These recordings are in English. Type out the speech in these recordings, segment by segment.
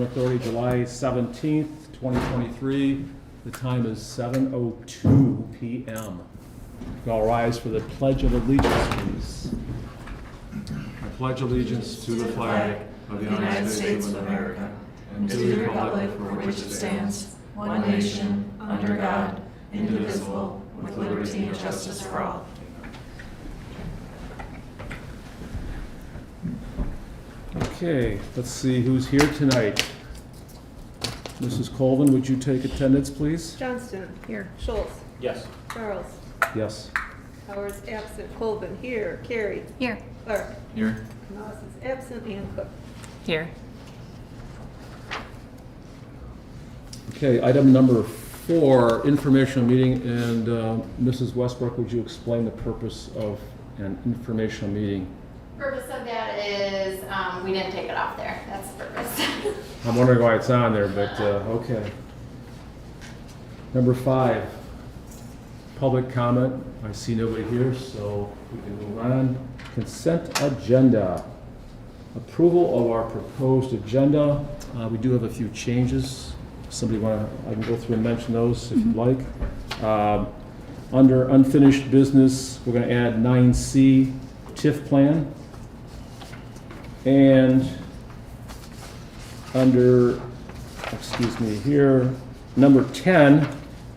Authority, July 17th, 2023. The time is 7:02 p.m. All rise for the Pledge of Allegiance, please. I pledge allegiance to the flag of the United States of America and to the republic for which it stands, one nation, under God, indivisible, with liberty and justice for all. Okay, let's see who's here tonight. Mrs. Colvin, would you take attendance, please? Johnston. Here. Schultz. Yes. Charles. Yes. Howard's absent. Colvin. Here. Carey. Here. Clark. Here. Moss is absent. And Cook. Here. Okay, item number 4, informational meeting, and Mrs. Westbrook, would you explain the purpose of an informational meeting? Purpose of that is, we didn't take it off there. That's the purpose. I'm wondering why it's on there, but okay. Number 5, public comment. I see nobody here, so we can move on. Consent agenda. Approval of our proposed agenda. We do have a few changes. Somebody I can go through and mention those if you'd like. Under unfinished business, we're going to add 9C, TIF plan. And under, here, number 10,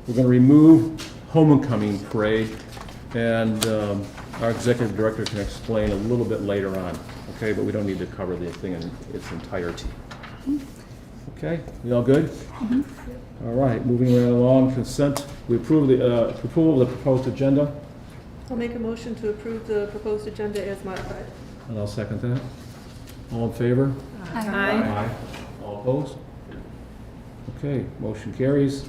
we're going to remove homecoming parade, and our executive director can explain a little bit later on, okay? But we don't need to cover the thing in its entirety. Okay, you all good? Mm-hmm. All right, moving right along, consent. We approve the approval of the proposed agenda, I'll make a motion to approve the proposed agenda as modified. and I'll second that. All in favor? Aye. All opposed? Okay, motion carries.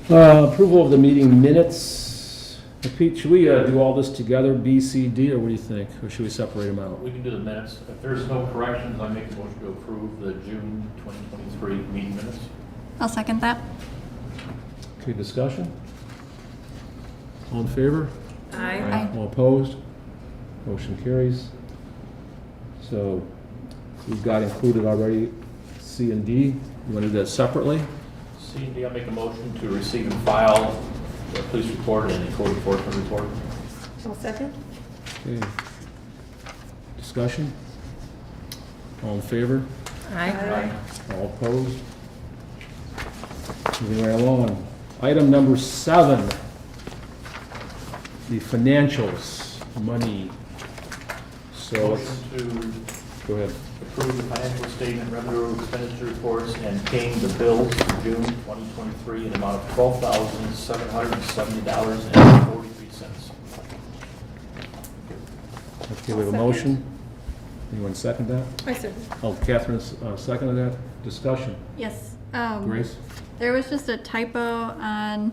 Approval of the meeting minutes. Pete, should we do all this together, B, C, D, or what do you think? Or should we separate them out? We can do the minutes. If there's no corrections, I make a motion to approve the June 2023 meeting minutes. I'll second that. Okay, discussion? All in favor? Aye. All opposed? Motion carries. So we've got included already C and D. You want to do that separately? C and D, I make a motion to receive and file the police report and the code enforcement report. I'll second. Okay. Discussion? All in favor? Aye. All opposed? Moving right along. Item number 7, the financials, money. So let's, Motion go ahead. to approve the financial statement, revenue expenditure reports, and paying the bills for June 2023 in the amount of $12,770.43. Okay, we have a motion. Anyone second that? I second. Oh, Catherine seconded that. Discussion. Yes. Grace? There was just a typo on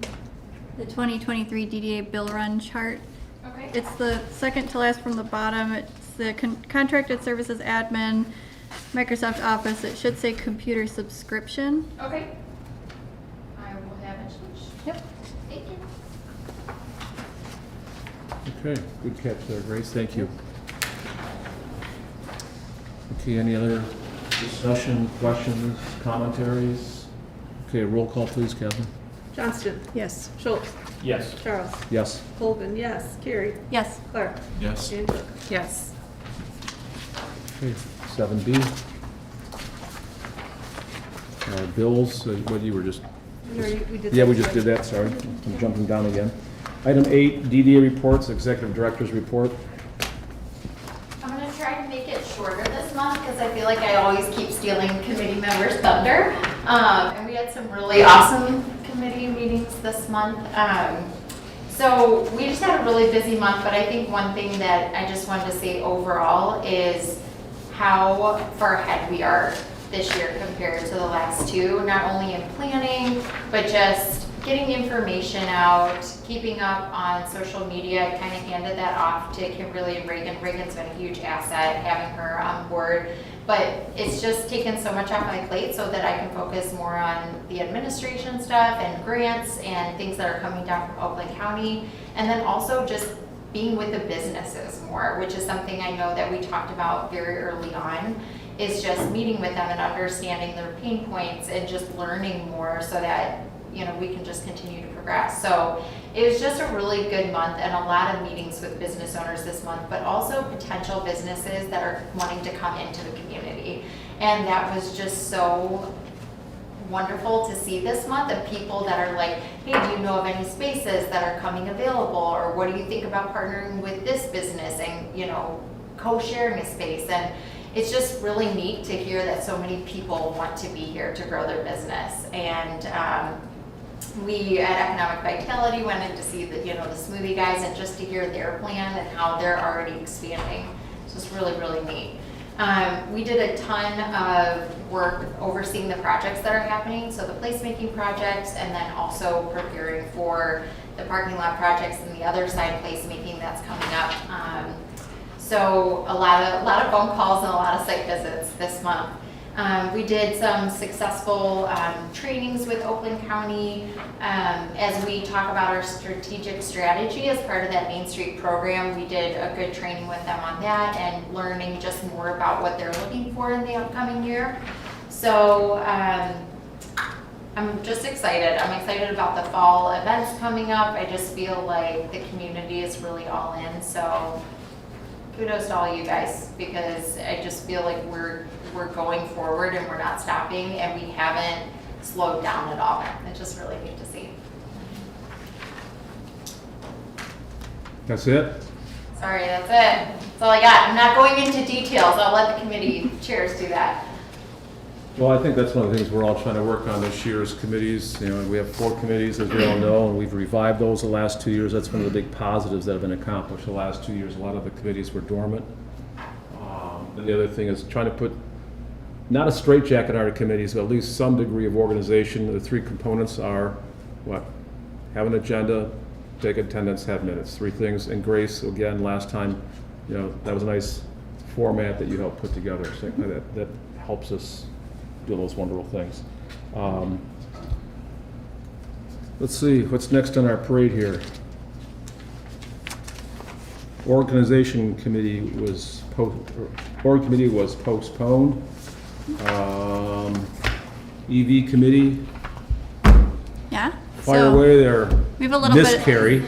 the 2023 DDA bill run chart. Okay. It's the second to last from the bottom. It's the contracted services admin, Microsoft Office. It should say computer subscription. Okay. I will have it changed. Yep. Thank you. Okay, good catch there, Grace. Thank you. Okay, any other discussion, questions, commentaries? Okay, roll call, please, Catherine. Johnston. Yes. Schultz. Yes. Charles. Yes. Colvin. Yes. Carey. Yes. Clark. Yes. And Cook. Yes. Okay, 7B. Bills, what you were just, We did yeah, that we just did that, sorry. I'm jumping down again. Item 8, DDA reports, executive director's report. I'm going to try to make it shorter this month because I feel like I always keep stealing committee members' thunder. And we had some really awesome committee meetings this month. So we just had a really busy month, but I think one thing that I just wanted to say overall is how far ahead we are this year compared to the last two, not only in planning, but just getting information out, keeping up on social media. I kind of handed that off to Kimberly and Reagan. Reagan's been a huge asset having her on board, but it's just taken so much off my plate so that I can focus more on the administration stuff and grants and things that are coming down from Oakland County, and then also just being with the businesses more, which is something I know that we talked about very early on. is just meeting with them and understanding their pain points and just learning more so that, we can just continue to progress. So it was just a really good month and a lot of meetings with business owners this month, but also potential businesses that are wanting to come into the community. And that was just so wonderful to see this month, of people that are like, hey, do you know of any spaces that are coming available? Or what do you think about partnering with this business and, co-sharing a space? And it's just really neat to hear that so many people want to be here to grow their business. And we at Economic Vitality went in to see the smoothie guys, and just to hear their plan and how they're already expanding. It's just really, really neat. We did a ton of work overseeing the projects that are happening, so the placemaking projects, and then also preparing for the parking lot projects and the other side placemaking that's coming up. So a lot of phone calls and a lot of site visits this month. We did some successful trainings with Oakland County as we talk about our strategic strategy as part of that Main Street program. We did a good training with them on that and learning just more about what they're looking for in the upcoming year. So I'm just excited. I'm excited about the fall events coming up. I just feel like the community is really all in. So kudos to all you guys, because I just feel like we're going forward and we're not stopping, and we haven't slowed down at all. It's just really neat to see. That's it? Sorry, that's it. That's all I got. I'm not going into details. I'll let the committee chairs do that. Well, I think that's one of the things we're all trying to work on this year is committees. We have 4 committees, as we all know, and we've revived those the last 2 years. That's one of the big positives that have been accomplished the last 2 years. A lot of the committees were dormant. And the other thing is trying to put, not a straitjacket on our committees, but at least some degree of organization. The 3 components are what? Have an agenda, take attendance, have minutes. 3 things. And Grace, again, last time, that was a nice format that you helped put together. So that helps us do those wonderful things. Let's see, what's next on our parade here? Organization committee was postponed. EV committee, Yeah? fire So away there, we have a little Miss bit. Carrie.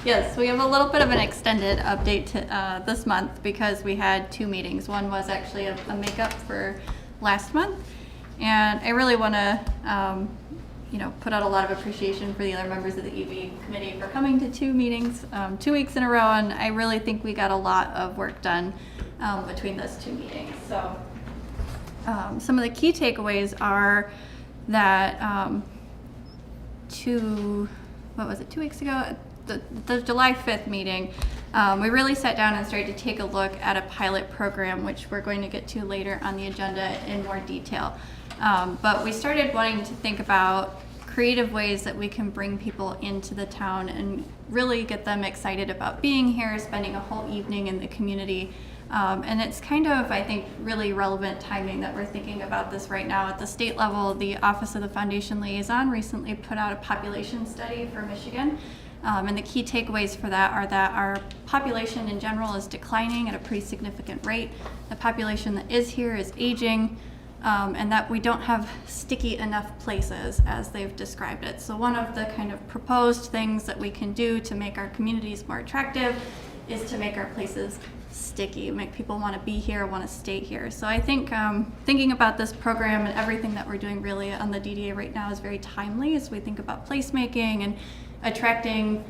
Yes, we have a little bit of an extended update to, this month because we had 2 meetings. One was actually a makeup for last month, and I really want to, put out a lot of appreciation for the other members of the EV committee for coming to 2 meetings, 2 weeks in a row, and I really think we got a lot of work done between those 2 meetings. So some of the key takeaways are that 2 weeks ago, the July 5th meeting, we really sat down and started to take a look at a pilot program, which we're going to get to later on the agenda in more detail. But we started wanting to think about creative ways that we can bring people into the town and really get them excited about being here, spending a whole evening in the community. And it's kind of, I think, really relevant timing that we're thinking about this right now. At the state level, the Office of the Foundation Liaison recently put out a population study for Michigan. And the key takeaways for that are that our population in general is declining at a pretty significant rate. The population that is here is aging, and that we don't have sticky enough places as they've described it. So one of the kind of proposed things that we can do to make our communities more attractive is to make our places sticky, make people want to be here, want to stay here. So I think thinking about this program and everything that we're doing really on the DDA right now is very timely as we think about placemaking and attracting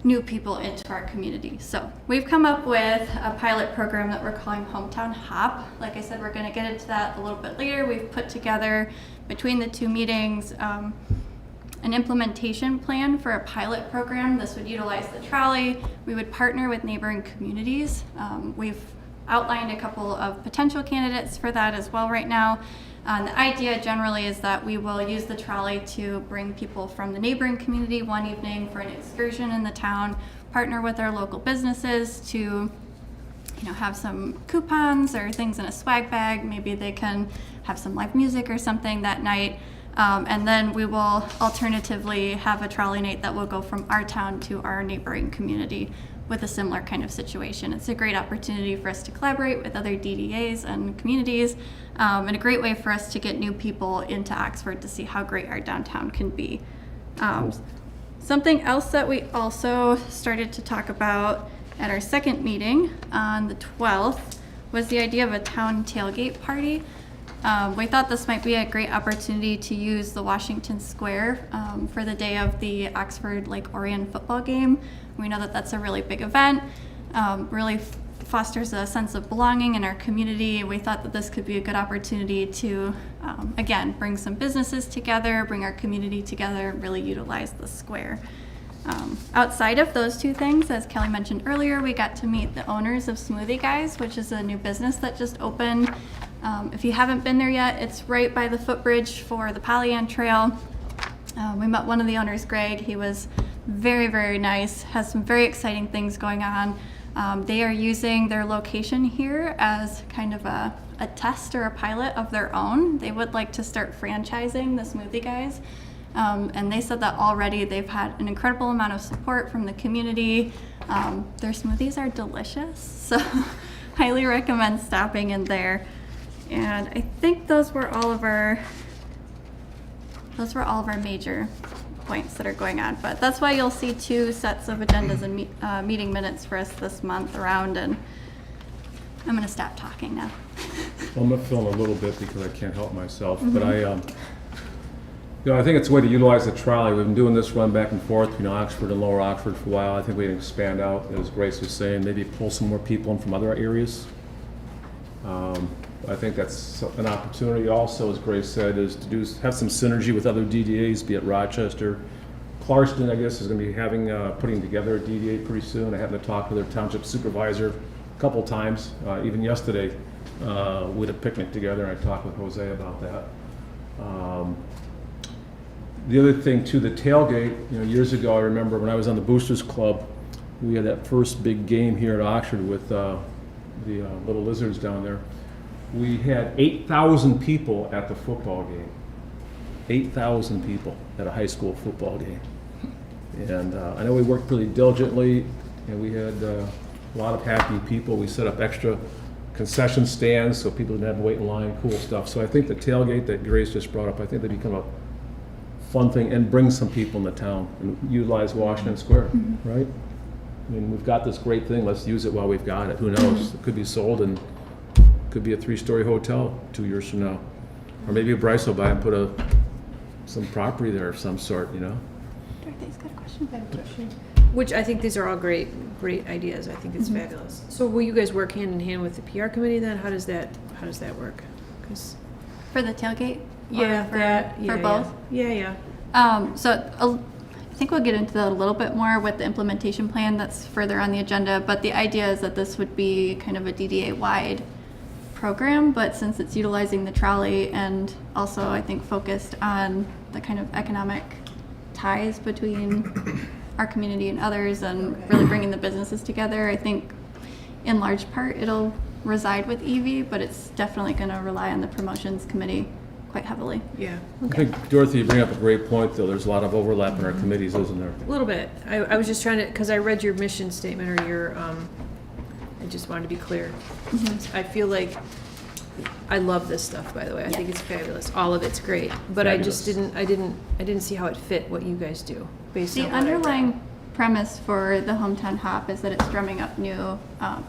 new people into our community. So we've come up with a pilot program that we're calling Hometown Hop. Like I said, we're going to get into that a little bit later. We've put together between the 2 meetings an implementation plan for a pilot program. This would utilize the trolley. We would partner with neighboring communities. We've outlined a couple of potential candidates for that as well right now. The idea generally is that we will use the trolley to bring people from the neighboring community one evening for an excursion in the town, partner with our local businesses to have some coupons or things in a swag bag. Maybe they can have some live music or something that night. And then we will alternatively have a trolley night that will go from our town to our neighboring community with a similar kind of situation. It's a great opportunity for us to collaborate with other DDAs and communities, and a great way for us to get new people into Oxford to see how great our downtown can be. Something else that we also started to talk about at our second meeting on the 12th was the idea of a town tailgate party. We thought this might be a great opportunity to use the Washington Square for the day of the Oxford Lake Orion football game. We know that that's a really big event, really fosters a sense of belonging in our community. We thought that this could be a good opportunity to, again, bring some businesses together, bring our community together, and really utilize the square. Outside of those two things, as Kelly mentioned earlier, we got to meet the owners of Smoothie Guys, which is a new business that just opened. If you haven't been there yet, it's right by the footbridge for the Pollyant Trail. We met one of the owners, Greg. He was very, very nice, has some very exciting things going on. They are using their location here as kind of a test or a pilot of their own. They would like to start franchising the Smoothie Guys. And they said that already they've had an incredible amount of support from the community. Their smoothies are delicious, so highly recommend stopping in there. And I think those were all of our major points that are going on. But that's why you'll see two sets of agendas and meeting minutes for us this month around. And I'm going to stop talking now. Well, I'm feeling a little bit because I can't help myself, but I think it's a way to utilize the trolley. We've been doing this run back and forth, Oxford and Lower Oxford for a while. I think we can expand out, as Grace was saying, maybe pull some more people in from other areas. I think that's an opportunity also, as Grace said, is to have some synergy with other DDAs, be it Rochester. Clarkston, I guess, is going to be putting together a DDA pretty soon. I happened to talk to their township supervisor a couple times. Even yesterday, we had a picnic together, and I talked with Jose about that. The other thing too, the tailgate, years ago, I remember when I was on the Boosters Club, we had that first big game here at Oxford with the Little Lizards down there. We had 8,000 people at the football game. 8,000 people at a high school football game. And I know we worked pretty diligently, and we had a lot of happy people. We set up extra concession stands so people didn't have to wait in line, cool stuff. So I think the tailgate that Grace just brought up, I think they become a fun thing and bring some people in the town and utilize Washington Square, right? I mean, we've got this great thing, let's use it while we've got it. Who knows? It could be sold and could be a 3-story hotel 2 years from now. Or maybe Bryce will buy and put some property there of some sort, Dorothy's got a question. Which I think these are all great ideas. I think it's fabulous. So will you guys work hand in hand with the PR committee then? How does that work? 'Cause For the tailgate? yeah, For both? Yeah. I think we'll get into that a little bit more with the implementation plan that's further on the agenda, but the idea is that this would be kind of a DDA-wide program, but since it's utilizing the trolley and also I think focused on the kind of economic ties between our community and others and really bringing the businesses together, I think in large part it'll reside with Evie, but it's definitely going to rely on the promotions committee quite heavily. Yeah. I think, Dorothy, you bring up a great point, though. There's a lot of overlap in our committees, isn't there? A little bit. I was just trying to, because I read your mission statement or your, I just wanted to be clear. I feel like, I love this stuff, by the way. I think it's fabulous. All of it's great. But I just Fabulous. I didn't see how it fit what you guys do based The on what I read. underlying premise for the Hometown Hop is that it's drumming up a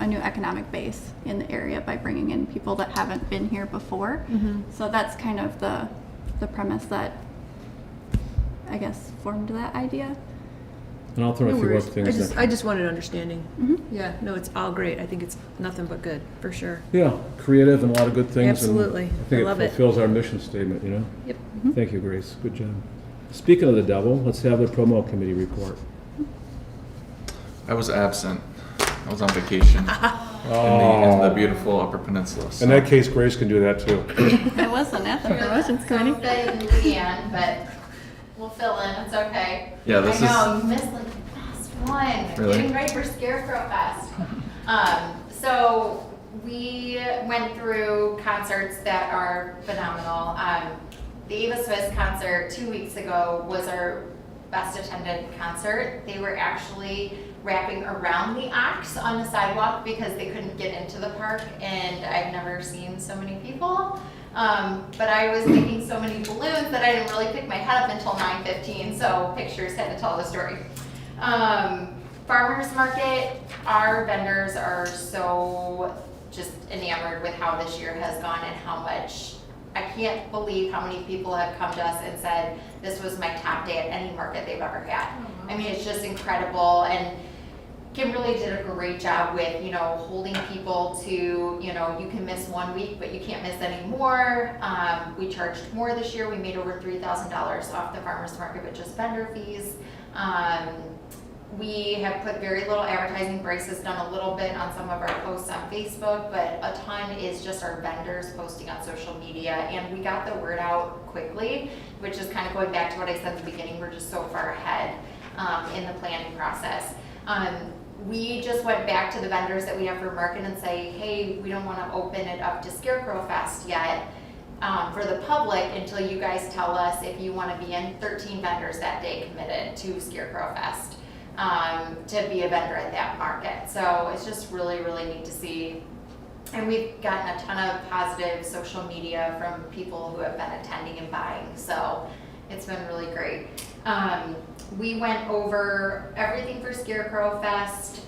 new economic base in the area by bringing in people that haven't been here before. So that's kind of the premise that, I guess, formed that idea. And I'll throw a No few other worries. things. I just wanted understanding. Yeah, no, it's all great. I think it's nothing but good, for sure. Yeah, creative and a lot of good things. and Absolutely. I I think love it it. fulfills our mission statement, Yep. Thank you, Grace. Good job. Speaking of the devil, let's have the promo committee report. I was absent. I was on vacation in the beautiful Upper Peninsula. So. In that case, Grace can do that too. I wasn't at the promotions committee. So thin, Leanne, but we'll fill in, it's okay. Yeah, this I know, you missed like the best one. Really? Getting ready for Scarecrow Fest. So we went through concerts that are phenomenal. The Ava Swiss concert 2 weeks ago was our best attended concert. They were actually wrapping around the ox on the sidewalk because they couldn't get into the park, and I've never seen so many people. But I was making so many balloons that I didn't really pick my head up until 9:15, so pictures had to tell the story. Farmers market, our vendors are so just enamored with how this year has gone and how much, I can't believe how many people have come to us and said, this was my top day at any market they've ever had. I mean, it's just incredible, and Kimberly did a great job with, you know, holding people to, you know, you can miss 1 week, but you can't miss any more. We charged more this year. We made over $3,000 off the farmers market with just vendor fees. We have put very little advertising. Bryce has done a little bit on some of our posts on Facebook, but a ton is just our vendors posting on social media, and we got the word out quickly, which is kind of going back to what I said at the beginning. We're just so far ahead in the planning process. We just went back to the vendors that we have for market and say, hey, we don't want to open it up to Scarecrow Fest yet for the public until you guys tell us if you want to be in. 13 vendors that day committed to Scarecrow Fest to be a vendor at that market. So it's just really, really neat to see. And we've gotten a ton of positive social media from people who have been attending and buying. So it's been really great. We went over everything for Scarecrow Fest.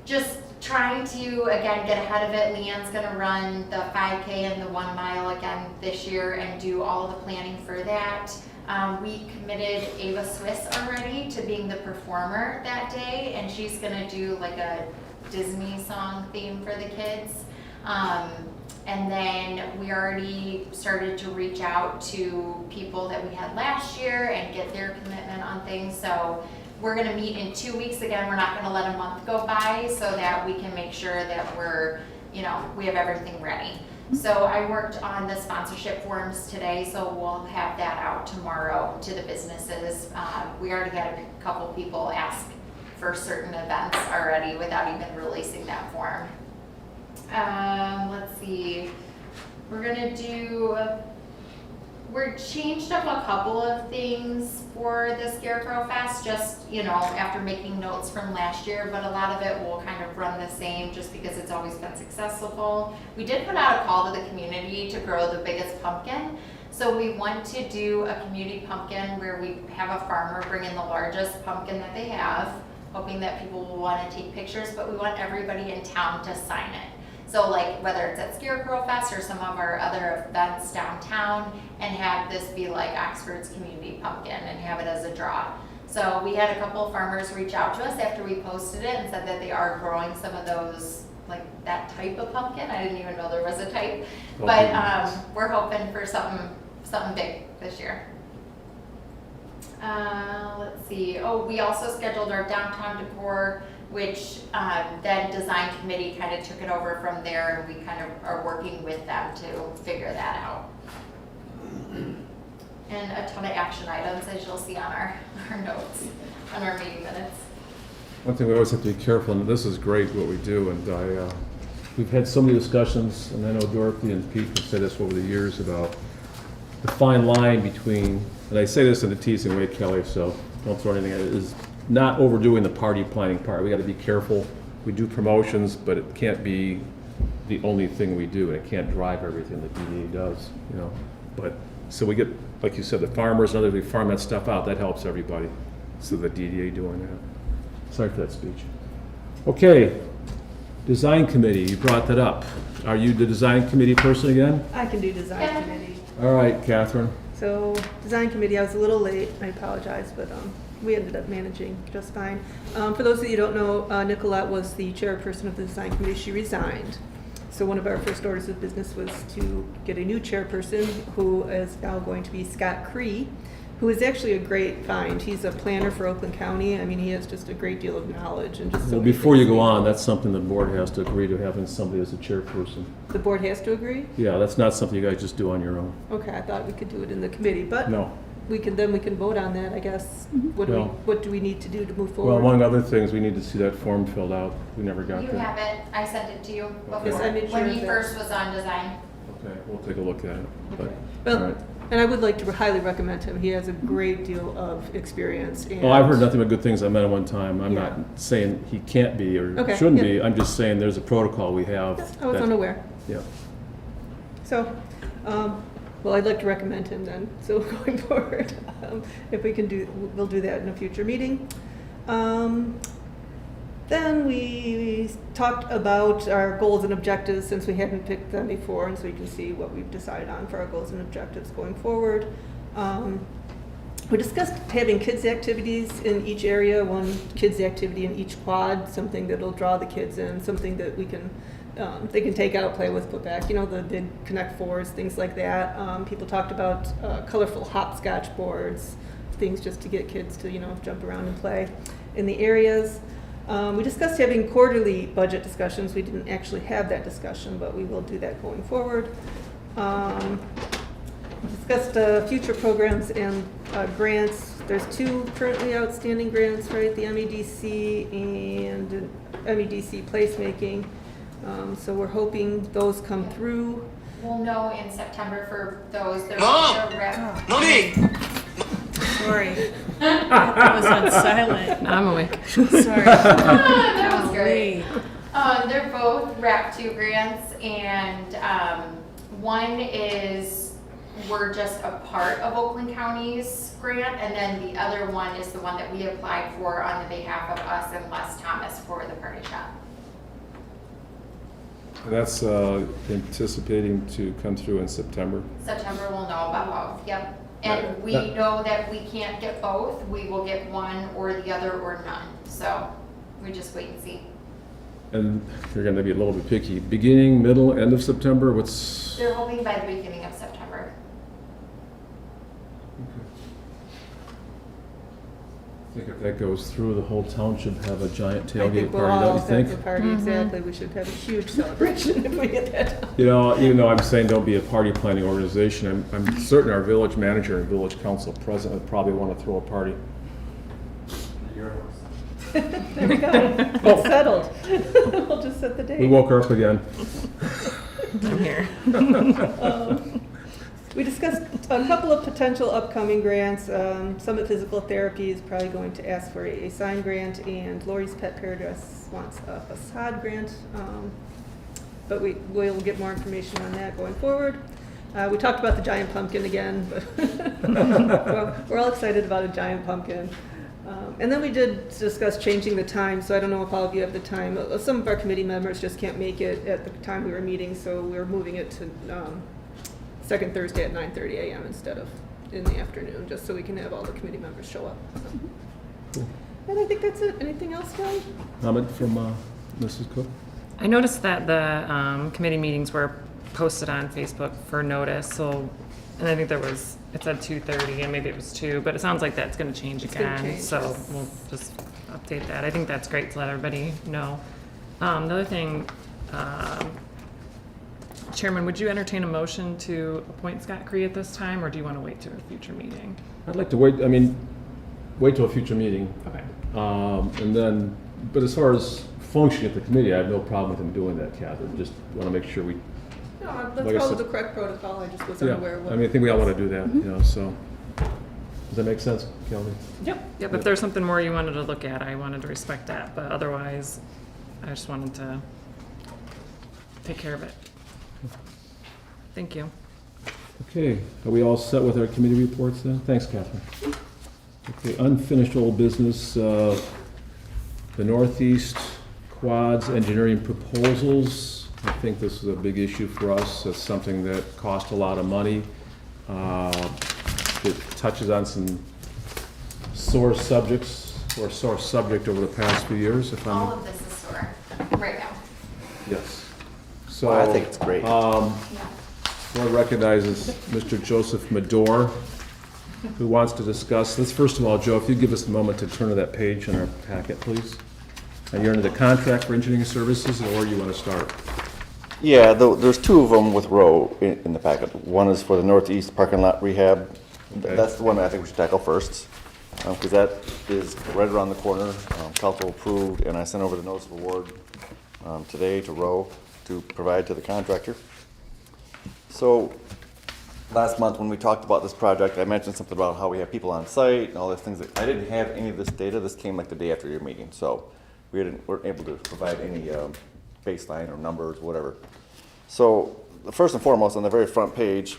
Just trying to, again, get ahead of it. Leanne's gonna run the 5K and the 1 mile again this year and do all the planning for that. We committed Ava Swiss already to being the performer that day, and she's gonna do like a Disney song theme for the kids. And then we already started to reach out to people that we had last year and get their commitment on things. So we're gonna meet in 2 weeks again. We're not gonna let a month go by so that we can make sure that we're, you know, we have everything ready. So I worked on the sponsorship forms today, so we'll have that out tomorrow to the businesses. We already had a couple people ask for certain events already without even releasing that form. Let's see, we're changed up a couple of things for the Scarecrow Fest, just, you know, after making notes from last year, but a lot of it will kind of run the same just because it's always been successful. We did put out a call to the community to grow the biggest pumpkin. So we want to do a community pumpkin where we have a farmer bring in the largest pumpkin that they have, hoping that people will want to take pictures, but we want everybody in town to sign it. So like whether it's at Scarecrow Fest or some of our other events downtown, and have this be like Oxford's community pumpkin and have it as a draw. So we had a couple of farmers reach out to us after we posted it and said that they are growing some of those, like that type of pumpkin. I didn't even know there was a type, but we're hoping for something big this year. Let's see. Oh, we also scheduled our downtown decor, which then design committee kind of took it over from there, and we kind of are working with them to figure that out. And a ton of action items, as you'll see on our notes, on our meeting minutes. One thing we always have to be careful, and this is great what we do, and we've had so many discussions, and I know Dorothy and Pete have said this over the years about the fine line between, and I say this in a teasing way, Kelly, so don't throw anything at it, is not overdoing the party planning part. We got to be careful. We do promotions, but it can't be the only thing we do, and it can't drive everything that DDA does, you know. But so we get, like you said, the farmers and others, we farm that stuff out. That helps everybody. So the DDA doing that. Sorry for that speech. Okay, design committee. You brought that up. Are you the design committee person again? I can do design committee. All right, Catherine. So design committee, I was a little late, I apologize, but we ended up managing just fine. For those of you who don't know, Nicolette was the chairperson of the design committee. She resigned. So one of our first orders of business was to get a new chairperson, who is now going to be Scott Cree, who is actually a great find. He's a planner for Oakland County. I mean, he has just a great deal of knowledge and just so Well, many before you things. go on, that's something the board has to agree to, having somebody as a chairperson. The board has to agree? Yeah, that's not something you guys just do on your own. Okay, I thought we could do it in the committee, but No. we can vote on that, I guess. Well- What do we need to do to move Well, forward? among other things, we need to see that form filled out. We never got You that. have it. I sent it to you Okay. before, Yes, I made sure when he that- first was on design. Okay, we'll take a look at it. But, Well, all right. And I would like to highly recommend him. He has a great deal of experience. And Well, I've heard nothing but good things. I met him one time. I'm Yeah. not saying he can't be or Okay, shouldn't yeah. be. I'm just saying there's a protocol we have. I was that- unaware. Yeah. So, well, I'd like to recommend him then. So going forward, if we can do, we'll do that in a future meeting. Then we talked about our goals and objectives since we hadn't picked them before, and so you can see what we've decided on for our goals and objectives going forward. We discussed having kids' activities in each area, one kids' activity in each quad, something that'll draw the kids in, something that we can, they can take out, play with, put back, you know, the big Connect Fours, things like that. People talked about colorful hopscotch boards, things just to get kids to, you know, jump around and play in the areas. We discussed having quarterly budget discussions. We didn't actually have that discussion, but we will do that going forward. Discussed future programs and grants. There's 2 currently outstanding grants, right? The MEDC and MEDC placemaking. So we're hoping those come through. We'll know in September for those. They're rep. Sorry. That was on silent. Now I'm awake. Sorry. That was great. Golly. They're both RAP 2 grants, and one is we're just a part of Oakland County's grant, and then the other one is the one that we applied for on the behalf of us and Les Thomas for the party shop. That's anticipating to come through in September. September we'll know about both, yep. And we know that we can't get both, we will get one or the other or none, so we just wait and see. And you're going to be a little bit picky. Beginning, middle, end of September? What's... They're hoping by the beginning of September. I think if that goes through, the whole town should have a giant I tailgate think we'll party, all don't you think? have a party, exactly. We should have a huge celebration if we get that done. You know, even though I'm saying don't be a party planning organization, I'm certain our village manager and village council president would probably want to throw a party. There we go. It's settled. We'll just set the date. We woke her up again. I'm here. We discussed a couple of potential upcoming grants. Summit Physical Therapy is probably going to ask for a sign grant, and Lori's Pet Paradise wants a facade grant. But we'll get more information on that going forward. We talked about the giant pumpkin again, but well, we're all excited about a giant pumpkin. And then we did discuss changing the time, so I don't know if all of you have the time. Some of our committee members just can't make it at the time we were meeting, so we're moving it to second Thursday at 9:30 a.m. instead of in the afternoon, just so we can have all the committee members show up. Cool. And I think that's it. Anything else, Kelly? Comment from Mrs. Cook? I noticed that the committee meetings were posted on Facebook for notice, so, and I think it said 2:30 and maybe it was 2, but it sounds like that's gonna change It's gonna again, change, so yes. we'll just update that. I think that's great to let everybody know. The other thing, Chairman, would you entertain a motion to appoint Scott Cree at this time, or do you wanna wait to a future meeting? I'd like to wait till a future meeting. Okay. And then, but as far as functioning at the committee, I have no problem with him doing that, Catherine. Just want to make sure we, No, Like I let's follow said- the correct protocol. I just was yeah. unaware of what. I mean, I think we all want to do that, you know, so. Does that make sense, Kelly? Yep, if there's something more you wanted to look at, I wanted to respect that, but otherwise, I just wanted to take care of it. Thank you. Okay, are we all set with our committee reports then? Thanks, Catherine. Okay, unfinished old business, the Northeast Quads engineering proposals. I think this is a big issue for us. It's something that cost a lot of money. It touches on some sore subjects, or sore subject over the past few years, if All I'm, of this is sore right now. yes. So, Well, I think it's great. Yeah. Board recognizes Mr. Joseph Madore, who wants to discuss, let's first of all, Joe, if you give us a moment to turn to that page in our packet, please. And you're under the contract for engineering services, or where you want to start? Yeah, there's 2 of them with Rowe in the packet. One is for the northeast parking lot rehab. Okay. That's the one I think we should tackle first, because that is right around the corner. Council approved, and I sent over the notice of award today to Rowe to provide to the contractor. So last month when we talked about this project, I mentioned something about how we have people on site and all those things. I didn't have any of this data. This came like the day after your meeting, so weren't able to provide any baseline or numbers, whatever. So first and foremost, on the very front page,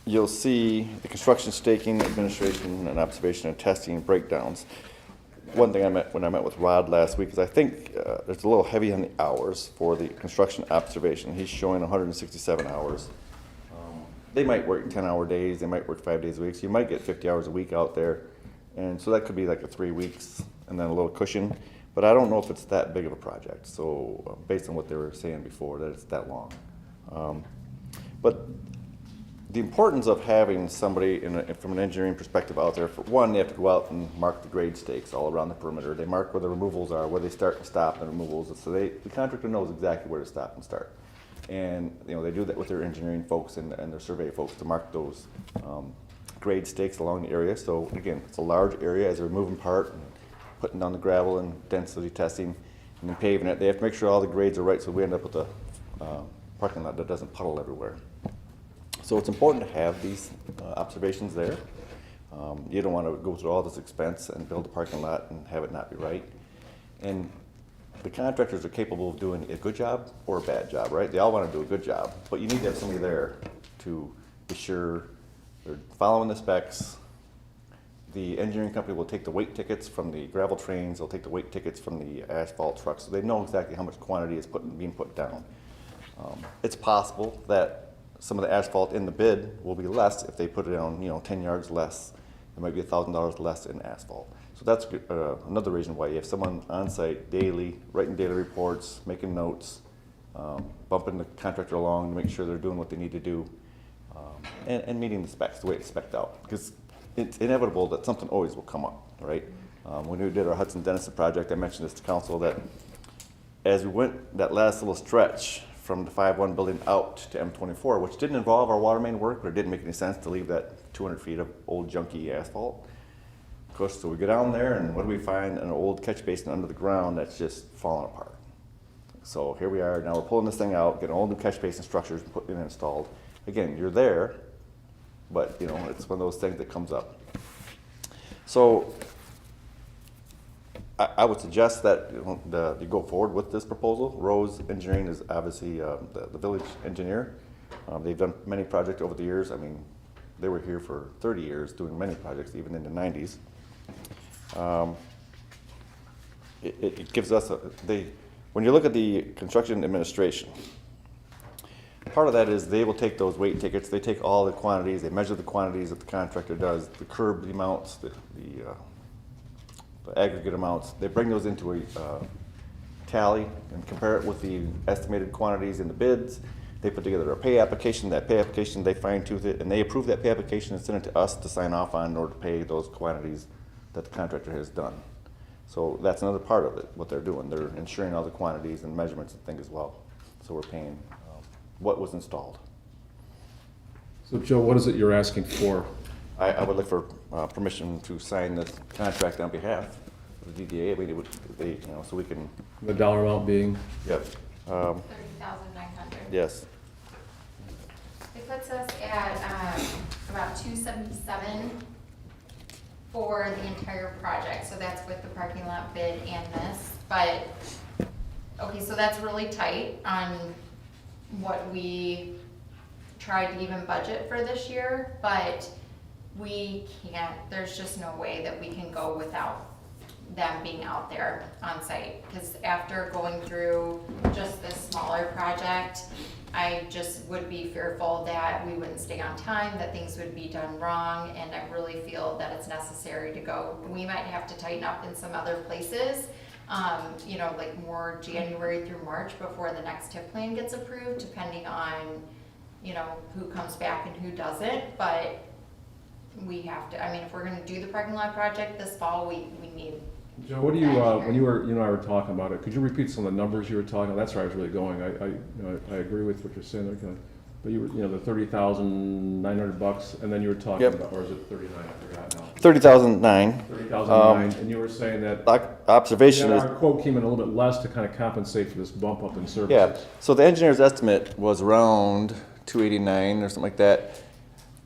you'll see the construction, staking, administration, and observation and testing breakdowns. One thing when I met with Rod last week is I think it's a little heavy on the hours for the construction observation. He's showing 167 hours. They might work 10-hour days, they might work 5 days a week, so you might get 50 hours a week out there. And so that could be like a 3 weeks and then a little cushion. But I don't know if it's that big of a project, so based on what they were saying before, that it's that long. But the importance of having somebody from an engineering perspective out there, for one, they have to go out and mark the grade stakes all around the perimeter. They mark where the removals are, where they start and stop the removals, so the contractor knows exactly where to stop and start. And they do that with their engineering folks and their survey folks to mark those grade stakes along the area. So again, it's a large area as they're moving part and putting down the gravel and density testing and then paving it. They have to make sure all the grades are right so we end up with a parking lot that doesn't puddle everywhere. So it's important to have these observations there. You don't want to go through all this expense and build a parking lot and have it not be right. And the contractors are capable of doing a good job or a bad job, right? They all want to do a good job, but you need to have somebody there to be sure they're following the specs. The engineering company will take the weight tickets from the gravel trains, they'll take the weight tickets from the asphalt trucks, so they know exactly how much quantity is being put down. It's possible that some of the asphalt in the bid will be less if they put it down, 10 yards less. It might be $1,000 less in asphalt. So that's another reason why you have someone on site daily, writing daily reports, making notes, bumping the contractor along to make sure they're doing what they need to do, and meeting the specs the way it's spec'd out. Because it's inevitable that something always will come up, right? When we did our Hudson-Denison project, I mentioned this to council that as we went that last little stretch from the 5-1 building out to M24, which didn't involve our water main work, but it didn't make any sense to leave that 200 feet of old junky asphalt. Of course, so we go down there and what do we find? An old catch basin under the ground that's just falling apart. So here we are, now we're pulling this thing out, getting all new catch basin structures put in and installed. Again, you're there, but it's one of those things that comes up. So I would suggest that you go forward with this proposal. Rose Engineering is obviously the village engineer. They've done many projects over the years. I mean, they were here for 30 years doing many projects, even in the 90s. It gives us when you look at the construction administration, part of that is they will take those weight tickets, they take all the quantities, they measure the quantities that the contractor does, the curb amounts, the aggregate amounts, they bring those into a tally and compare it with the estimated quantities in the bids. They put together a pay application. That pay application, they fine tooth it, and they approve that pay application and send it to us to sign off on in order to pay those quantities that the contractor has done. So that's another part of it, what they're doing. They're ensuring all the quantities and measurements and things as well. So we're paying what was installed. So Joe, what is it you're asking for? I would look for permission to sign this contract on behalf of the DDA. I mean, so we can. The dollar amount being? Yep. 30,900. Yes. It puts us at about 277 for the entire project. So that's with the parking lot bid and this. But okay, so that's really tight on what we tried to even budget for this year, but we can't, there's just no way that we can go without them being out there on site. Because after going through just this smaller project, I just would be fearful that we wouldn't stay on time, that things would be done wrong, and I really feel that it's necessary to go. We might have to tighten up in some other places, like more January through March before the next TIP plan gets approved, depending on, who comes back and who doesn't. But we have to, if we're gonna do the parking lot project this fall, we need. Joe, what do you, when you and I were talking about it, could you repeat some of the numbers you were talking about? That's where I was really going. I agree with what you're saying there, but you were, the $30,900, and then you were talking about, or is it 39? I forgot now. 30,009. 30,009, and you were saying that Observation is. our quote came in a little bit less to kind of compensate for this bump up in services. Yeah, so the engineer's estimate was around 289 or something like that.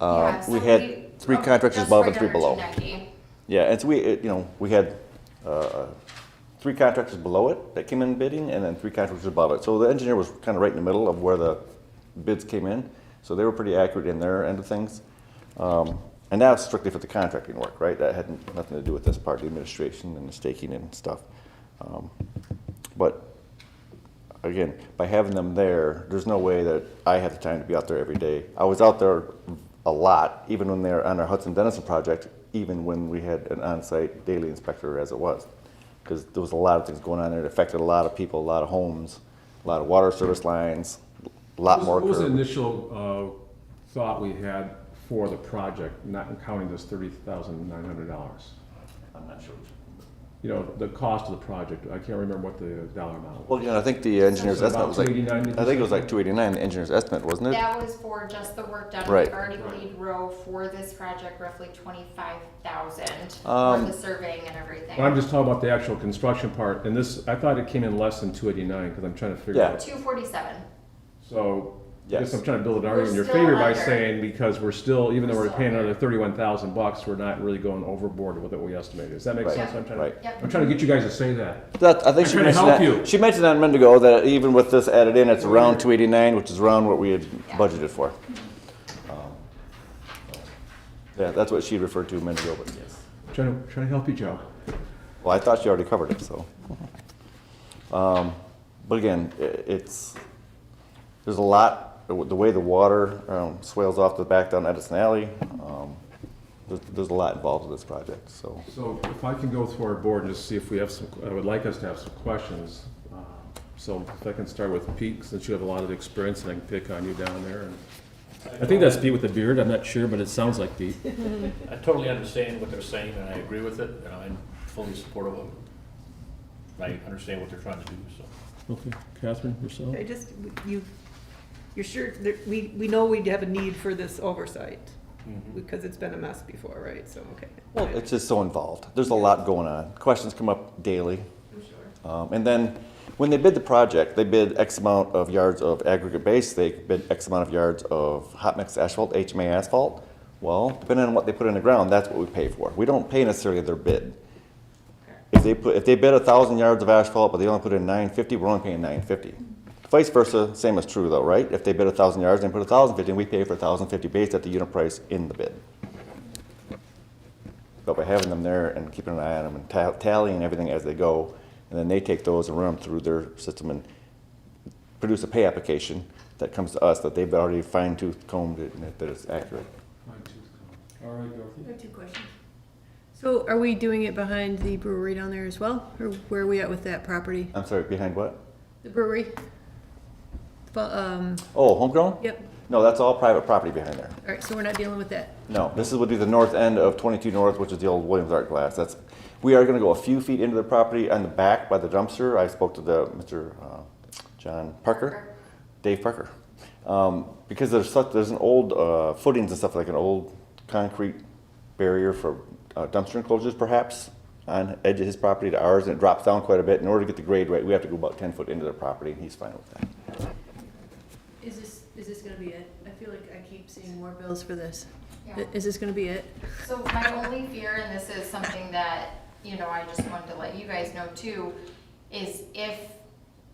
Yeah, so We had 3 contractors just above right and 3 under below. 290. Yeah, and so we had 3 contractors below it that came in bidding, and then 3 contractors above it. So the engineer was kind of right in the middle of where the bids came in, so they were pretty accurate in their end of things. And that was strictly for the contracting work, right? That had nothing to do with this part, the administration and the staking and stuff. But again, by having them there, there's no way that I had the time to be out there every day. I was out there a lot, even when they were on our Hudson-Denison project, even when we had an on-site daily inspector as it was. Because there was a lot of things going on there. It affected a lot of people, a lot of homes, a lot of water service lines, a lot more. What was the curb. initial thought we had for the project, not counting this $30,900? I'm not sure. You know, the cost of the project, I can't remember what the dollar amount was. Well, yeah, I think the engineer's So estimate about was like, 289, I think it was like 289, the engineer's estimate, wasn't it? That was for just the work done. Right. We've already paid Rowe for this project roughly 25,000 for the surveying and everything. Well, I'm just talking about the actual construction part, and this, I thought it came in less than 289, because I'm trying to figure Yeah. out. 247. So, I guess Yes. I'm trying to build an argument in your We're still favor by under. saying, because we're still, even though we're Still paying under. another 31,000 bucks, we're not really going overboard with what we estimated. Does that make Right. sense? I'm trying Right. to, Yep. I'm trying to get you guys to say that. That, I think I'm she trying to mentioned help that. you. She mentioned that a minute ago that even with this added in, it's around 289, which is around what we had Yeah. budgeted for. Yeah, that's what she referred to a minute ago, but yes. Trying to help you, Joe. Well, I thought she already covered it, so. But again, there's a lot, the way the water swales off the back down Edison Alley, there's a lot involved with this project, so. So if I can go through our board and just see if we have some, I would like us to have some questions. So if I can start with Pete, since you have a lot of experience and I can pick on you down there. And I think that's Pete with the beard, I'm not sure, but it sounds like Pete. I totally understand what they're saying, and I agree with it, and I'm fully supportive of it. I understand what they're trying to do, so. Okay, Catherine, yourself? Okay, just, you're sure, we know we'd have a need for this oversight, because it's been a mess before, right? So, okay. Well, it's just so involved. There's a lot going on. Questions come up daily. And then when they bid the project, they bid X amount of yards of aggregate base, they bid X amount of yards of hot mix asphalt, HMA asphalt. Well, depending on what they put in the ground, that's what we pay for. We don't pay necessarily their bid. If they bid 1,000 yards of asphalt, but they only put in 950, we're only paying 950. Vice versa, same is true though, right? If they bid 1,000 yards and put 1,050, we pay for 1,050 based at the unit price in the bid. But by having them there and keeping an eye on them and tallying everything as they go, and then they take those and run them through their system and produce a pay application that comes to us that they've already fine-tooth combed it and that it's accurate. All right, Dorothy. I have 2 questions. So are we doing it behind the brewery down there as well? Or where are we at with that property? I'm sorry, behind what? The brewery? Oh, homegrown? Yep. No, that's all private property behind there. All right, so we're not dealing with that. No, this would be the north end of 22 North, which is the old Williams Art Glass. We are gonna go a few feet into the property on the back by the dumpster. I spoke to Mr. John Parker, Dave Parker. Because there's an old footings and stuff, like an old concrete barrier for dumpster enclosures perhaps on the edge of his property to ours, and it drops down quite a bit. In order to get the grade right, we have to go about 10 foot into the property, and he's fine with that. Is this gonna be it? I feel like I keep seeing more bills for this. Yeah. Is this gonna be it? So my only fear, and this is something that, you know, I just wanted to let you guys know too, is if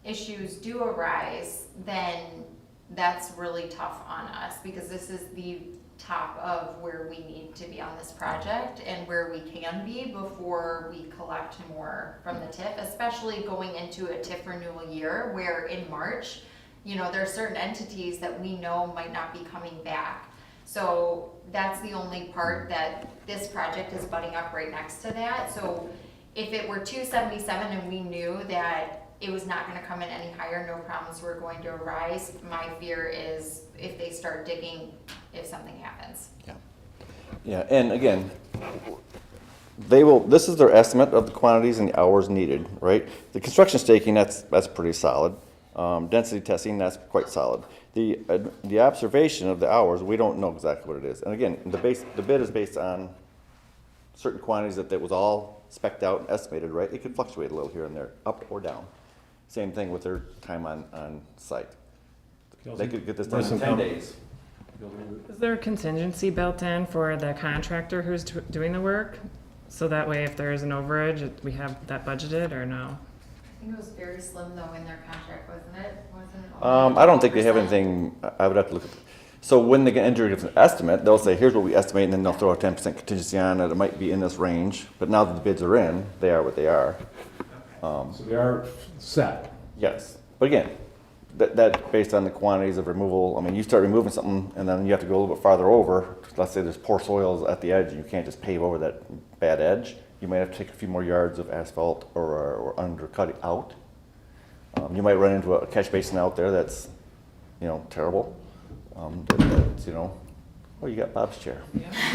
issues do arise, then that's really tough on us, because this is the top of where we need to be on this project and where we can be before we collect more from the TIF, especially going into a TIF renewal year where in March, you know, there are certain entities that we know might not be coming back. So that's the only part that this project is butting up right next to that. So if it were 277 and we knew that it was not gonna come in any higher, no problems were going to arise, my fear is if they start digging, if something happens. Yeah, and again, this is their estimate of the quantities and the hours needed, right? The construction staking, that's pretty solid. Density testing, that's quite solid. The observation of the hours, we don't know exactly what it is. And again, the bid is based on certain quantities that was all spec'd out and estimated, right? It could fluctuate a little here and there, up or down. Same thing with their time on site. They could get this done in 10 days. Is there a contingency built in for the contractor who's doing the work? So that way if there is an overage, we have that budgeted or no? I think it was very slim though in their contract, wasn't it? I don't think they have anything, I would have to look at. So when the engineer gives an estimate, they'll say, here's what we estimate, and then they'll throw a 10% contingency on it. It might be in this range, but now that the bids are in, they are what they are. So they are set. Yes, but again, that based on the quantities of removal. I mean, you start removing something, and then you have to go a little bit farther over. Let's say there's poor soils at the edge, and you can't just pave over that bad edge. You might have to take a few more yards of asphalt or undercut it out. You might run into a catch basin out there that's, terrible. That's, you got Bob's chair.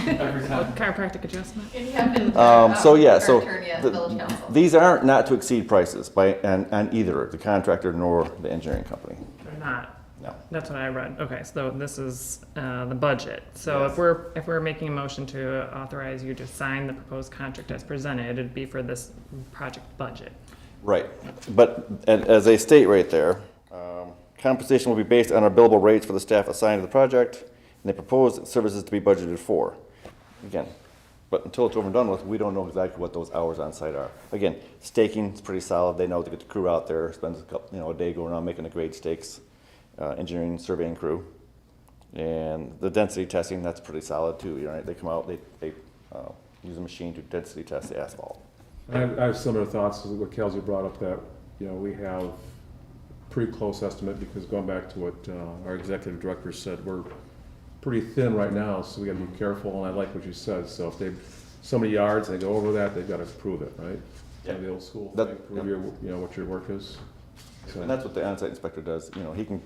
Every time. Chiropractic adjustment? It happened. So Attorney at the village council. these aren't not to exceed prices on either the contractor nor the engineering company. They're not. No. That's what I read. Okay, so this is the budget. So Yes. if we're making a motion to authorize you to sign the proposed contract as presented, it'd be for this project budget. Right, but as they state right there, compensation will be based on our billable rates for the staff assigned to the project, and they propose services to be budgeted for. Again, but until it's over and done with, we don't know exactly what those hours on site are. Again, staking is pretty solid. They know to get the crew out there, spends a day going around making the grade stakes, engineering, surveying crew, and the density testing, that's pretty solid too. They come out, they use a machine to density test the asphalt. I have similar thoughts to what Kelsey brought up, that, we have pretty close estimate, because going back to what our executive director said, we're pretty thin right now, so we gotta be careful, and I like what you said. So if so many yards, they go over that, they've gotta prove it, right? Yeah. The old school That- thing, prove what your work is. So- And that's what the on-site inspector does.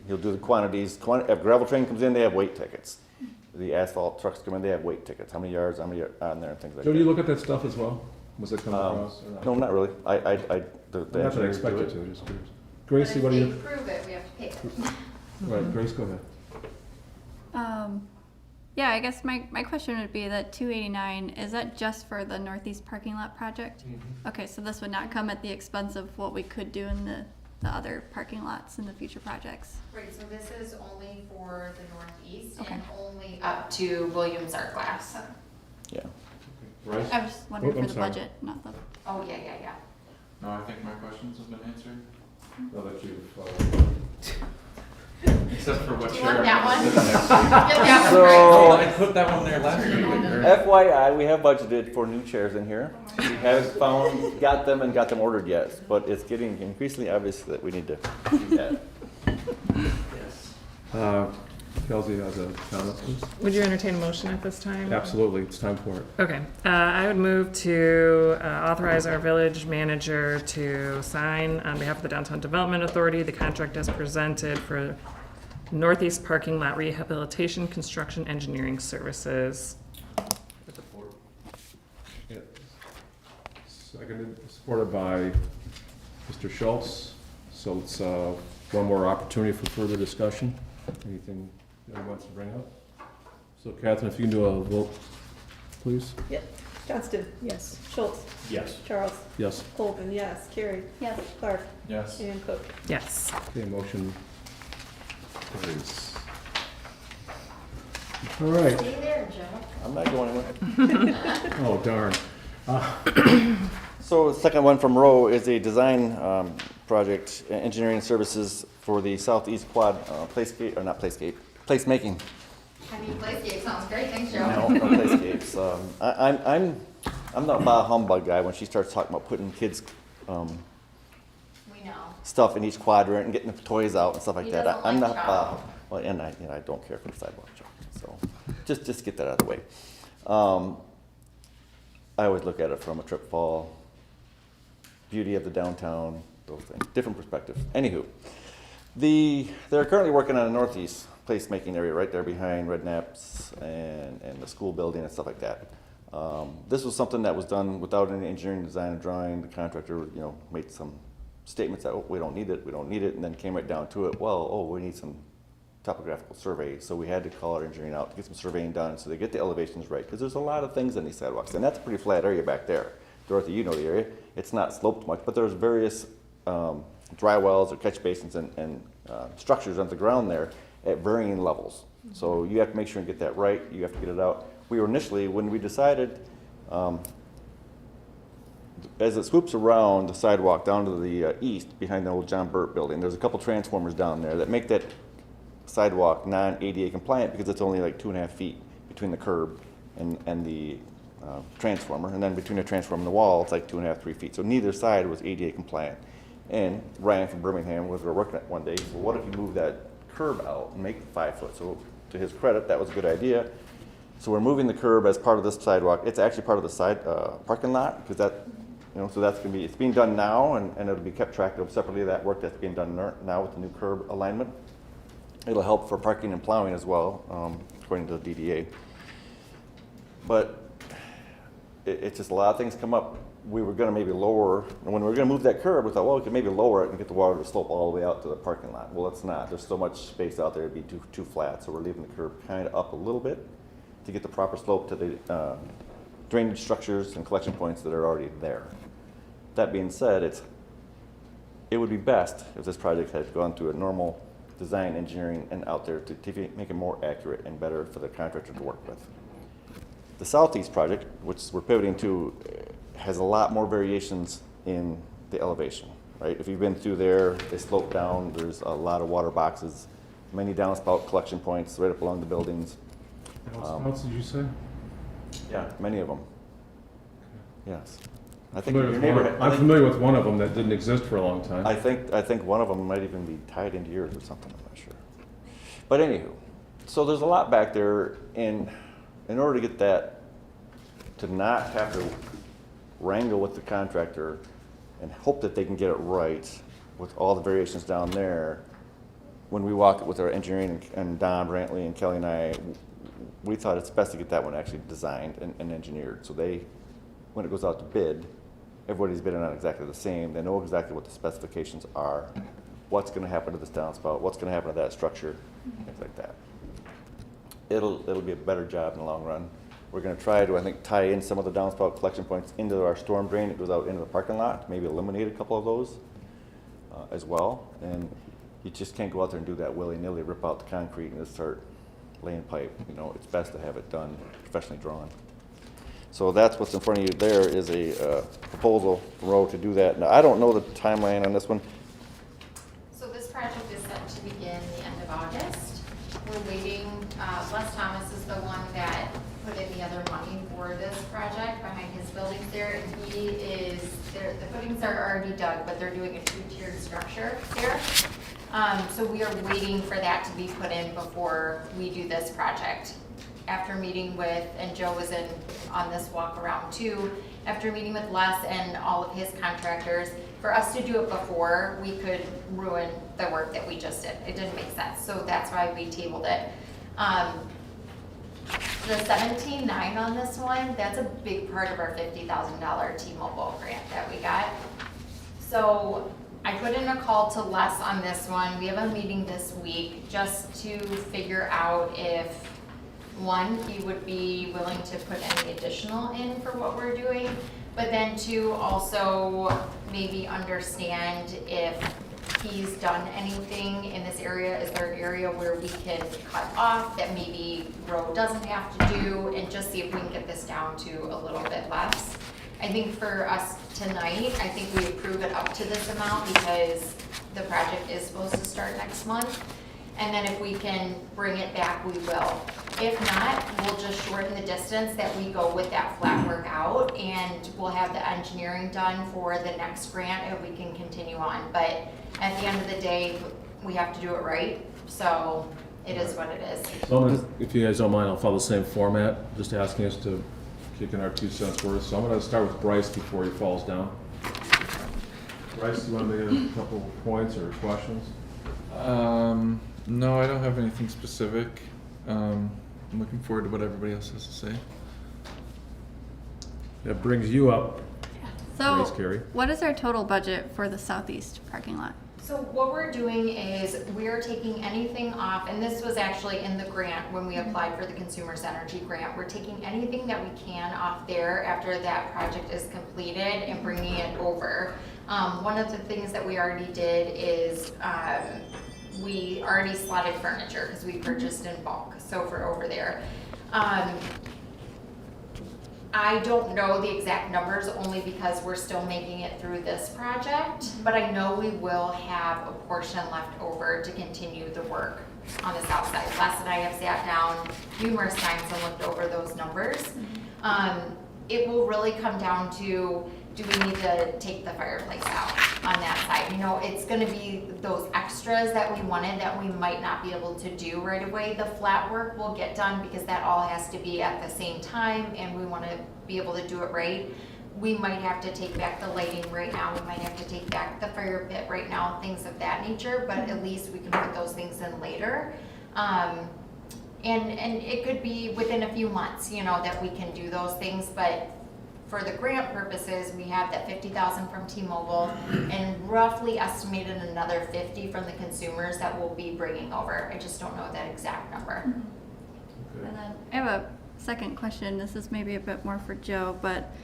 He'll do the quantities. If gravel train comes in, they have weight tickets. The asphalt trucks come in, they have weight tickets. How many yards, how many on there, and things like Joe, that. do you look at that stuff as well? Was it coming across? Or not? No, not really. The Not that I engineers expect do you it. to, just curious. But Gracie, what do if you, they prove it, we have to pay it. right, Grace, go ahead. Yeah, I guess my question would be that 289, is that just for the northeast parking lot project? Okay, so this would not come at the expense of what we could do in the other parking lots in the future projects? Right, so this is only for the northeast Okay. and only up to Williams Art Glass. Yeah. Bryce? I was just wondering I'm for the sorry. budget, not the. Oh, yeah. No, I think my questions have been answered. Now that you've, Except for what Do you chair. want that I'm one? gonna sit next to. Get that one, So- Oh, I put that one there last week. FYI, we have budgeted for new chairs in here. We haven't got them ordered yet, but it's getting increasingly obvious that we need to do that. Kelsey has a comment, please? Would you entertain a motion at this time? Absolutely, it's time for it. Okay, I would move to authorize our village manager to sign on behalf of the Downtown Development Authority the contract as presented for Northeast Parking Lot Rehabilitation Construction Engineering Services. Seconded, supported by Mr. Schultz. So it's one more opportunity for further discussion. Anything anyone wants to bring up? So Catherine, if you can do a vote, please. Yep. Johnston, Yes. Schultz, Yes. Charles, Yes. Colvin, yes, Carrie, Yes. Clark, Yes. and Cook. Yes. Okay, motion carries. All right. Stay there, Joe. I'm not going anywhere. Oh, darn. So the second one from Rowe is a design project, engineering services for the southeast quad placemaking. I mean, Playscape sounds great, thanks, Joe. No playscapes. I'm not a bah humbug guy when she starts talking about putting kids' We know. stuff in each quadrant and getting the toys out and stuff like He that. doesn't I'm like not chocolate. well, and I don't care for the sidewalk joke. So just get that out of the way. I always look at it from a trip fall, beauty of the downtown, those things, different perspective. Anywho, they're currently working on a northeast placemaking area right there behind Red Naps and the school building and stuff like that. This was something that was done without any engineering design and drawing. The contractor, made some statements that, oh, we don't need it, and then came right down to it. Well, we need some topographical survey, so we had to call our engineering out to get some surveying done so they get the elevations right, because there's a lot of things in these sidewalks, and that's a pretty flat area back there. Dorothy, you know the area. It's not sloped much, but there's various dry wells or catch basins and structures on the ground there at varying levels. So you have to make sure and get that right, you have to get it out. We were initially, when we decided, as it swoops around the sidewalk down to the east behind the old John Burt building, there's a couple transformers down there that make that sidewalk non-ADA compliant because it's only like 2.5 feet between the curb and the transformer, and then between the transformer and the wall, it's like 2.5, 3 feet. So neither side was ADA compliant. And Ryan from Birmingham was working at one day, so what if you move that curb out and make it 5 foot? So to his credit, that was a good idea. So we're moving the curb as part of this sidewalk. It's actually part of the side parking lot, because that, so that's gonna be, it's being done now, and it'll be kept track of separately, that work that's being done now with the new curb alignment. It'll help for parking and plowing as well, according to the DDA. But it's just a lot of things come up. We were gonna maybe lower, and when we were gonna move that curb, we thought, well, we could maybe lower it and get the water to slope all the way out to the parking lot. Well, it's not. There's so much space out there, it'd be too flat, so we're leaving the curb kind of up a little bit to get the proper slope to the drainage structures and collection points that are already there. That being said, it would be best if this project had gone through a normal design, engineering, and out there to make it more accurate and better for the contractor to work with. The southeast project, which we're pivoting to, has a lot more variations in the elevation, right? If you've been through there, they slope down, there's a lot of water boxes, many downspout collection points right up along the buildings. What else did you say? Yeah, many of them. Yes. I think Familiar your with neighbor. one- I'm familiar with one of them that didn't exist for a long time. I think one of them might even be tied into yours or something. I'm not sure. But anywho, so there's a lot back there, and in order to get that, to not have to wrangle with the contractor and hope that they can get it right with all the variations down there, when we walked it with our engineering and Don Brantley and Kelly and I, we thought it's best to get that one actually designed and engineered. So when it goes out to bid, everybody's bidding on exactly the same. They know exactly what the specifications are, what's going to happen to this downspout, what's going to happen to that structure, things like that. It'll be a better job in the long run. We're going to try to, I think, tie in some of the downspout collection points into our storm drain that goes out into the parking lot, maybe eliminate a couple of those as well. And you just can't go out there and do that willy-nilly, rip out the concrete and just start laying pipe. It's best to have it done, professionally drawn. So that's what's in front of you there is a proposal from Rowe to do that. Now, I don't know the timeline on this one. So this project is set to begin the end of August. We're waiting, Les Thomas is the one that put in the other money for this project behind his buildings there. And the footings are already dug, but they're doing a 2-tiered structure there. So we are waiting for that to be put in before we do this project. After meeting with, and Joe was in on this walk around too, after meeting with Les and all of his contractors, for us to do it before, we could ruin the work that we just did. It didn't make sense, so that's why we tabled it. The 17.9 on this one, that's a big part of our $50,000 T-Mobile grant that we got. So I put in a call to Les on this one. We have a meeting this week just to figure out if, one, he would be willing to put any additional in for what we're doing, but then two, also maybe understand if he's done anything in this area. Is there an area where we can cut off that maybe Rowe doesn't have to do, and just see if we can get this down to a little bit less. I think for us tonight, I think we approve it up to this amount because the project is supposed to start next month. And then if we can bring it back, we will. If not, we'll just shorten the distance that we go with that flat work out, and we'll have the engineering done for the next grant and we can continue on. But at the end of the day, we have to do it right. So it is what it is. So if you guys don't mind, I'll follow the same format, just asking us to kick in our 2 cents worth. So I'm going to start with Bryce before he falls down. Bryce, do you want to make a couple points or questions? No, I don't have anything specific. I'm looking forward to what everybody else has to say. That brings you up, So Grace Carey. what is our total budget for the southeast parking lot? So what we're doing is we're taking anything off, and this was actually in the grant when we applied for the Consumers Energy Grant. We're taking anything that we can off there after that project is completed and bringing it over. One of the things that we already did is we already slotted furniture because we purchased in bulk, so for over there. I don't know the exact numbers only because we're still making it through this project, but I know we will have a portion left over to continue the work on the south side. Les and I have sat down numerous times and looked over those numbers. It will really come down to, do we need to take the fireplace out on that side? You know, it's gonna be those extras that we wanted that we might not be able to do right away. The flat work will get done because that all has to be at the same time and we wanna be able to do it right. We might have to take back the lighting right now, we might have to take back the fire pit right now, things of that nature, but at least we can put those things in later. And it could be within a few months, you know, that we can do those things, but for the grant purposes, we have that 50,000 from T-Mobile and roughly estimated another 50 from the consumers that we'll be bringing over. I just don't know that exact number. And then I have a second question. This is maybe a bit more for Joe, but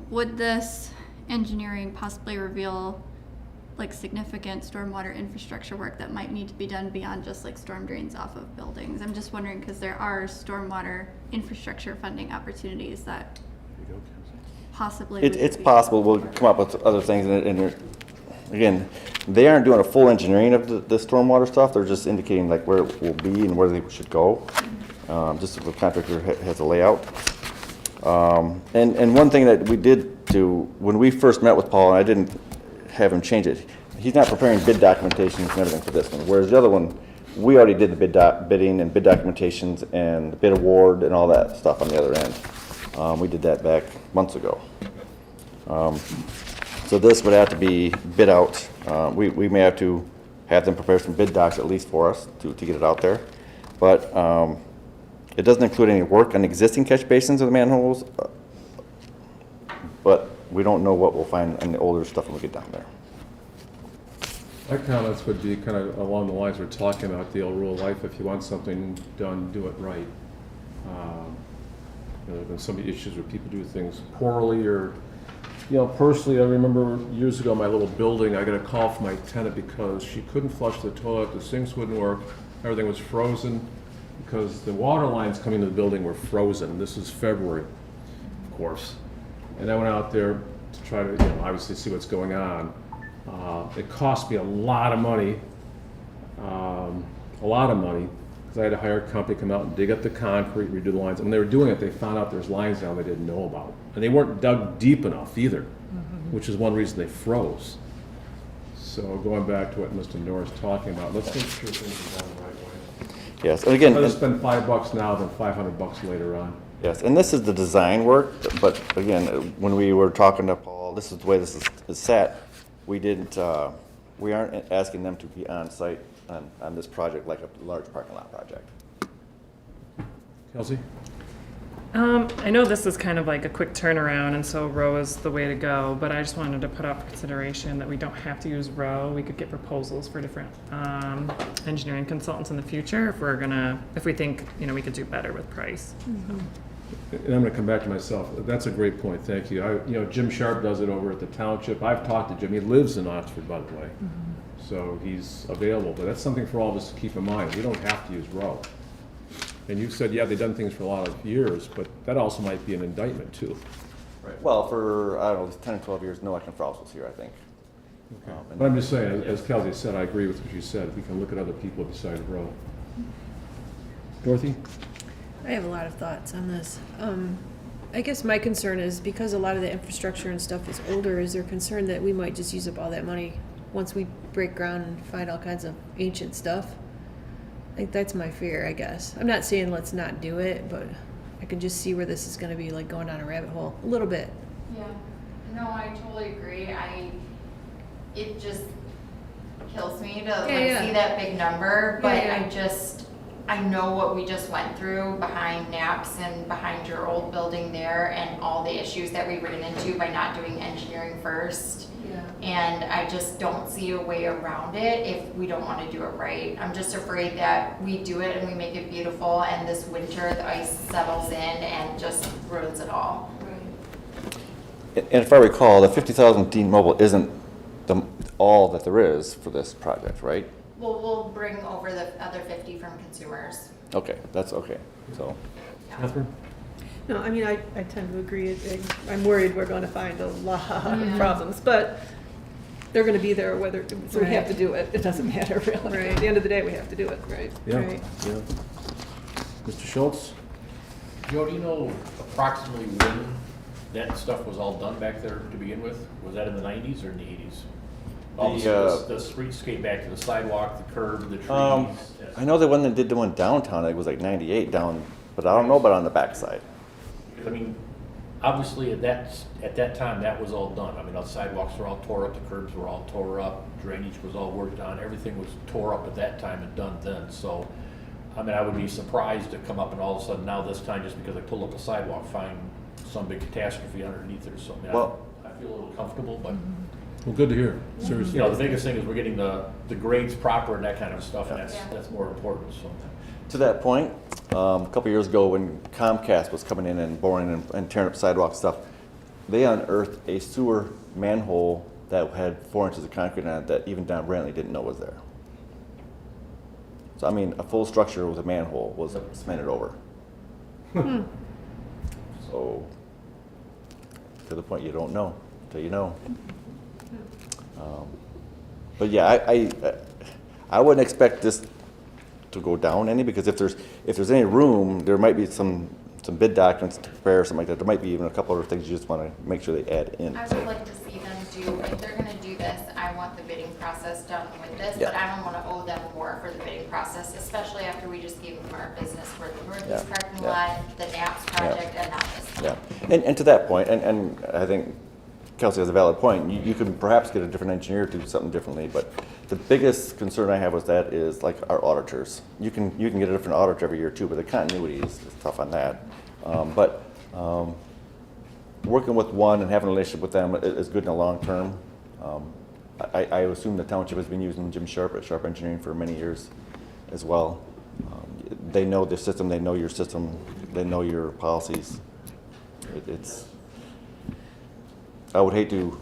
would this engineering possibly reveal like significant stormwater infrastructure work that might need to be done beyond just like storm drains off of buildings? I'm just wondering because there are stormwater infrastructure funding opportunities that possibly It's possible we'll come up with other things, again, they aren't doing a full engineering of the stormwater stuff, they're just indicating like where it will be and where they should go, just so the contractor has a layout. And one thing that we did do, when we first met with Paul, and I didn't have him change it, he's not preparing bid documentations and everything for this one, whereas the other one, we already did the bidding and bid documentations and the bid award and all that stuff on the other end. We did that back months ago. So this would have to be bid out. We may have to have them prepare some bid docs at least for us to get it out there. But it doesn't include any work on existing catch basins or the manholes. But we don't know what we'll find in the older stuff when we get down there. My comments would be kind of along the lines we're talking about, the old rule of life: if you want something done, do it right. There have been some issues where people do things poorly, or, you know, personally, I remember years ago, my little building, I got a call from my tenant because she couldn't flush the toilet, the sinks wouldn't work, everything was frozen because the water lines coming to the building were frozen. This is February, of course. And I went out there to try to, you know, obviously see what's going on. It cost me a lot of money, because I had to hire a company to come out and dig up the concrete, redo the lines. And when they were doing it, they found out there's lines down they didn't know about. And they weren't dug deep enough either, which is one reason they froze. So going back to what Mr. Norris is talking about, let's make sure things are done the right way. Yes, and again, Rather spend $5 now than $500 later on. yes, and this is the design work, but again, when we were talking to Paul, this is the way this is set. We didn't, we aren't asking them to be on site on this project like a large parking lot project. Kelsey? I know this is kind of like a quick turnaround, and so Row is the way to go, but I just wanted to put out for consideration that we don't have to use Row. We could get proposals for different engineering consultants in the future if we think, you know, we could do better with price. And I'm going to come back to myself. That's a great point. Thank you. You know, Jim Sharp does it over at the township. I've talked to Jim. He lives in Oxford, by the way. So he's available. But that's something for all of us to keep in mind. We don't have to use Row. And you said, yeah, they've done things for a lot of years, but that also might be an indictment, too. Right. Well, for, I don't know, 10 or 12 years, no Action Frost was here, I think. But I'm just saying, as Kelsey said, I agree with what you said. We can look at other people besides Row. Dorothy? I have a lot of thoughts on this. I guess my concern is because a lot of the infrastructure and stuff is older, is there concern that we might just use up all that money once we break ground and find all kinds of ancient stuff? Like, that's my fear, I guess. I'm not saying let's not do it, but I can just see where this is gonna be like going down a rabbit hole a little bit. Yeah, no, I totally agree. It just kills me to see that big number, but I know what we just went through behind NAPS and behind your old building there and all the issues that we ran into by not doing engineering first. Yeah. And I just don't see a way around it if we don't want to do it right. I'm just afraid that we do it and we make it beautiful and this winter the ice settles in and just ruins it all. And if I recall, the 50,000 T-Mobile isn't all that there is for this project, right? We'll bring over the other 50 from consumers. Okay, that's okay, so. Catherine? No, I mean, I tend to agree. I'm worried we're gonna find a lot of problems, but they're gonna be there whether, so we have to do it. It doesn't matter really. Right. At the end of the day, we have to do it, right? Yeah, Right. yeah. Mr. Schultz? Joe, do you know approximately when that stuff was all done back there to begin with? Was that in the 90s or in the 80s? All the streetscape back to the sidewalk, the curb, the trees. I know the one that did the one downtown, it was like 98 down, but I don't know about on the backside. I mean, obviously at that time, that was all done. I mean, the sidewalks were all tore up, the curbs were all tore up, drainage was all worked on, everything was tore up at that time and done then. So, I mean, I would be surprised to come up and all of a sudden now this time, just because I pull up a sidewalk, find some big catastrophe underneath it or something. Well- I feel a little comfortable, but, Well, good to hear, seriously. you know, the biggest thing is we're getting the grades proper and that kind of stuff, and Yeah. that's more important, so. To that point, a couple years ago when Comcast was coming in and boring and tearing up sidewalk stuff, they unearthed a sewer manhole that had 4 inches of concrete on it that even Don Brantley didn't know was there. So I mean, a full structure with a manhole was cemented over. So, to the point you don't know until you know. But yeah, I wouldn't expect this to go down any, because if there's any room, there might be some bid documents to prepare or something like that. There might be even a couple other things you just want to make sure they add in. I So, would like to see them do, if they're gonna do this, I want the bidding process done with this, Yeah. but I don't wanna owe them more for the bidding process, especially after we just gave them our business for the Northeast Yeah, parking yeah. lot, the NAPS project, and now this. yeah, and to that point, and I think Kelsey has a valid point. You could perhaps get a different engineer to do something differently, but the biggest concern I have with that is like our auditors. You can get a different auditor every year too, but the continuity is tough on that. But working with one and having a relationship with them is good in the long term. I assume the township has been using Jim Sharp at Sharp Engineering for many years as well. They know the system, they know your system, they know your policies. It's I would hate to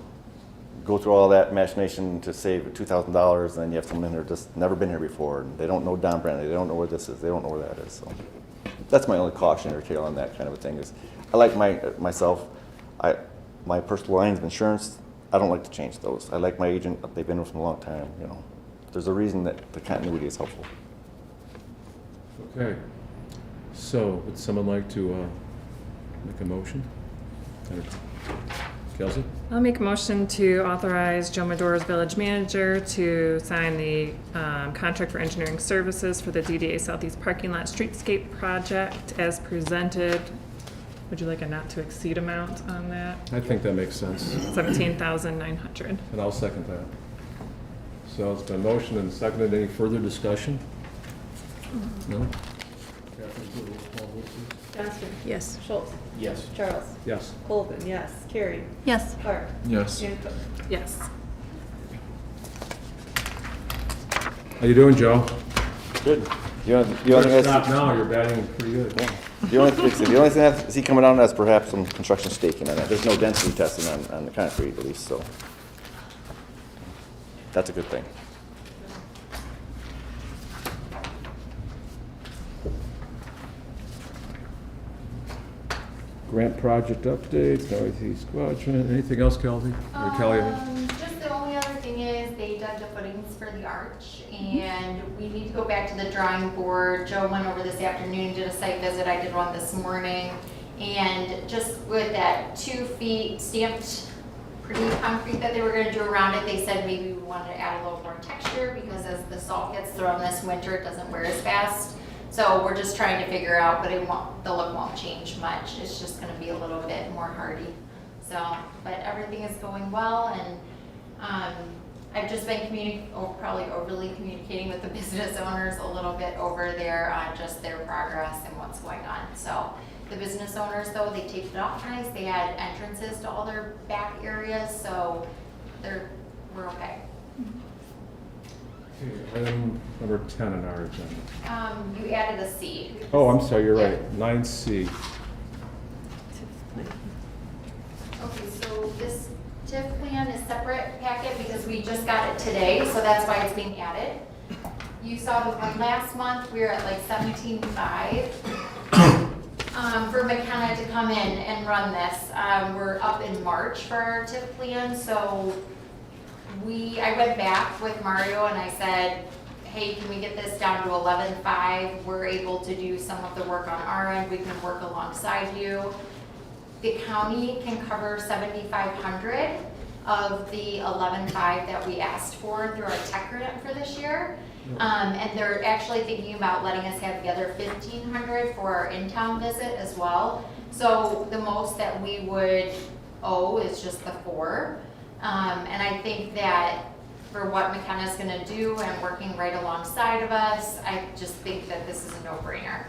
go through all that machination to save $2,000, and then you have someone in there just never been here before, and they don't know Don Brantley, they don't know where this is, they don't know where that is. So that's my only cautionary tale on that kind of a thing. Is I like my personal lines of insurance. I don't like to change those. I like my agent; they've been with me a long time. You know, there's a reason that the continuity is helpful. Okay. So, would someone like to make a motion? Kelsey? I'll make a motion to authorize Joe Medora's village manager to sign the contract for engineering services for the DDA Southeast Parking Lot Streetscape Project as presented. Would you like a not to exceed amount on that? I think that makes sense, $17,900. and I'll second that. So it's been motioned and seconded. Any further discussion? No? Catherine, do a roll call vote, please. Johnston. Yes. Schultz. Yes. Charles. Yes. Colvin, yes. Carrie. Yes. Clark. Yes. And Cook. Yes. How you doing, Joe? Good. The only Better thing stop now, you're batting pretty good. the only thing I see coming down is perhaps some construction staking on it. There's no density testing on the concrete at least, so that's a good thing. Grant project updates, Northeast Quadrant, anything else, Kelsey? Or Kelly? Just the only other thing is they dug the footings for the arch, and we need to go back to the drawing board. Joe went over this afternoon, did a site visit, I did one this morning, and just with that 2 feet stamped pretty concrete that they were gonna do around it, they said maybe we wanted to add a little more texture, because as the salt gets thrown this winter, it doesn't wear as fast. So we're just trying to figure out, but the look won't change much. It's just gonna be a little bit more hardy. So, but everything is going well, and I've just been probably overly communicating with the business owners a little bit over there on just their progress and what's going on. So the business owners, though, they taped it off nice. They had entrances to all their back areas, so we're okay. Item number 10 on our agenda. You added a C. Oh, I'm sorry, you're right, 9C. Okay, so this TIF plan is separate packet because we just got it today, so that's why it's being added. you saw the one last month, we were at like 17.5. For McKenna to come in and run this. We're up in March for our TIF plan, so I went back with Mario and I said, hey, can we get this down to 11.5? We're able to do some of the work on our end. We can work alongside you. The county can cover 7,500 of the 11.5 that we asked for through our tech grant for this year. And they're actually thinking about letting us have the other 1,500 for our in-town visit as well. So the most that we would owe is just the 4. And I think that for what McKenna's gonna do and working right alongside of us, I just think that this is a no-brainer.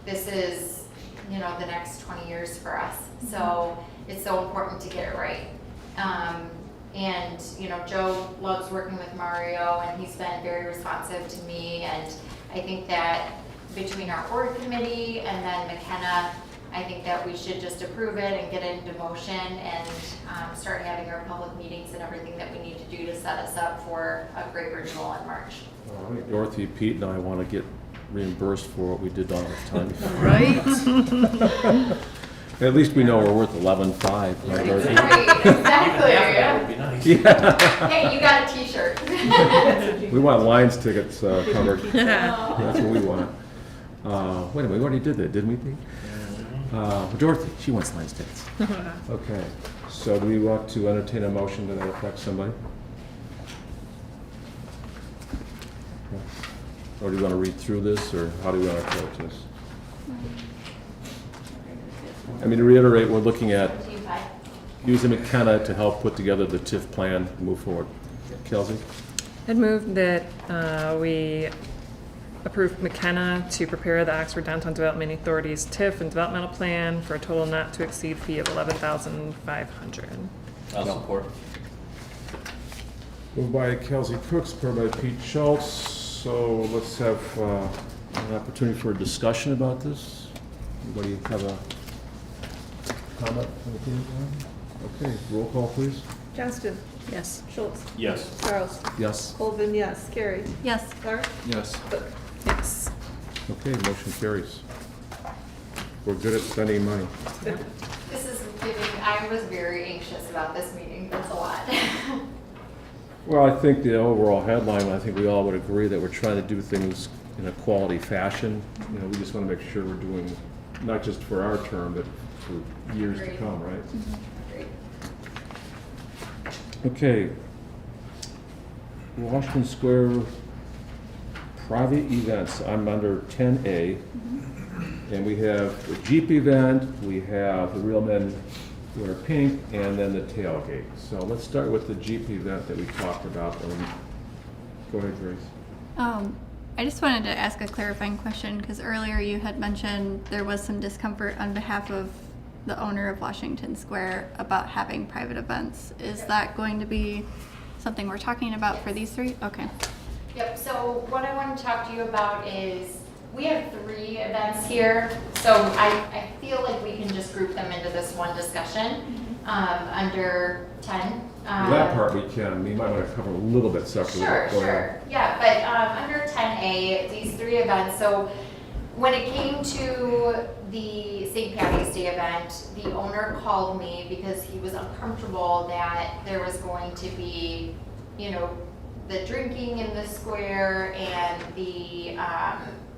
This is, you know, the next 20 years for us. So it's so important to get it right. And, you know, Joe loves working with Mario and he's been very responsive to me. And I think that between our board committee and then McKenna, I think that we should just approve it and get it into motion and start having our public meetings and everything that we need to do to set us up for a great renewal in March. I think Dorothy, Pete, and I want to get reimbursed for what we did all the time. Right? At least we know we're worth 11.5. Right, Dorothy? Right, exactly. That would be nice. Yeah. Hey, you got a t-shirt. We want Lions tickets covered. That's what we want. Wait a minute, we already did that, didn't we, Pete? Dorothy, she wants Lions tickets. Okay, so do we want to entertain a motion to that effect, somebody? Or do you want to read through this, or how do we want to approach this? I mean, to reiterate, we're looking at using McKenna to help put together the TIF plan and move forward. Kelsey? I'd move that we approve McKenna to prepare the Oxford Downtown Development Authority's TIF and developmental plan for a total not to exceed fee of $11,500. I'll support. Moved by Kelsey Cook, supported by Pete Schultz. So let's have an opportunity for a discussion about this. Anybody have a comment? Okay, roll call, please. Johnston, Yes. Schultz, Yes. Charles, Yes. Colvin, yes. Carrie, Yes. Clark, Yes. Cook. Yes. Okay, motion carries. We're good at spending money. This is giving, I was very anxious about this meeting. That's a lot. Well, I think the overall headline, I think we all would agree that we're trying to do things in a quality fashion. You know, we just want to make sure we're doing, not just for our term, but for years to Agreed. come, right? Great. Okay. Washington Square private events, I'm under 10A. And we have the Jeep event, we have the Real Men Wear Pink, and then the tailgate. So let's start with the Jeep event that we talked about. Go ahead, Grace. I just wanted to ask a clarifying question because earlier you had mentioned there was some discomfort on behalf of the owner of Washington Square about having private events. Is that going to be something we're talking about for these 3? Okay. Yep, so what I want to talk to you about is, we have 3 events here, so I feel like we can just group them into this one discussion, under 10. That part we can, we might want to cover a little bit separately. Sure, Go ahead. sure, yeah, but under 10A, these 3 events, so when it came to the St. Patty's Day event, the owner called me because he was uncomfortable that there was going to be, you know, the drinking in the square and the,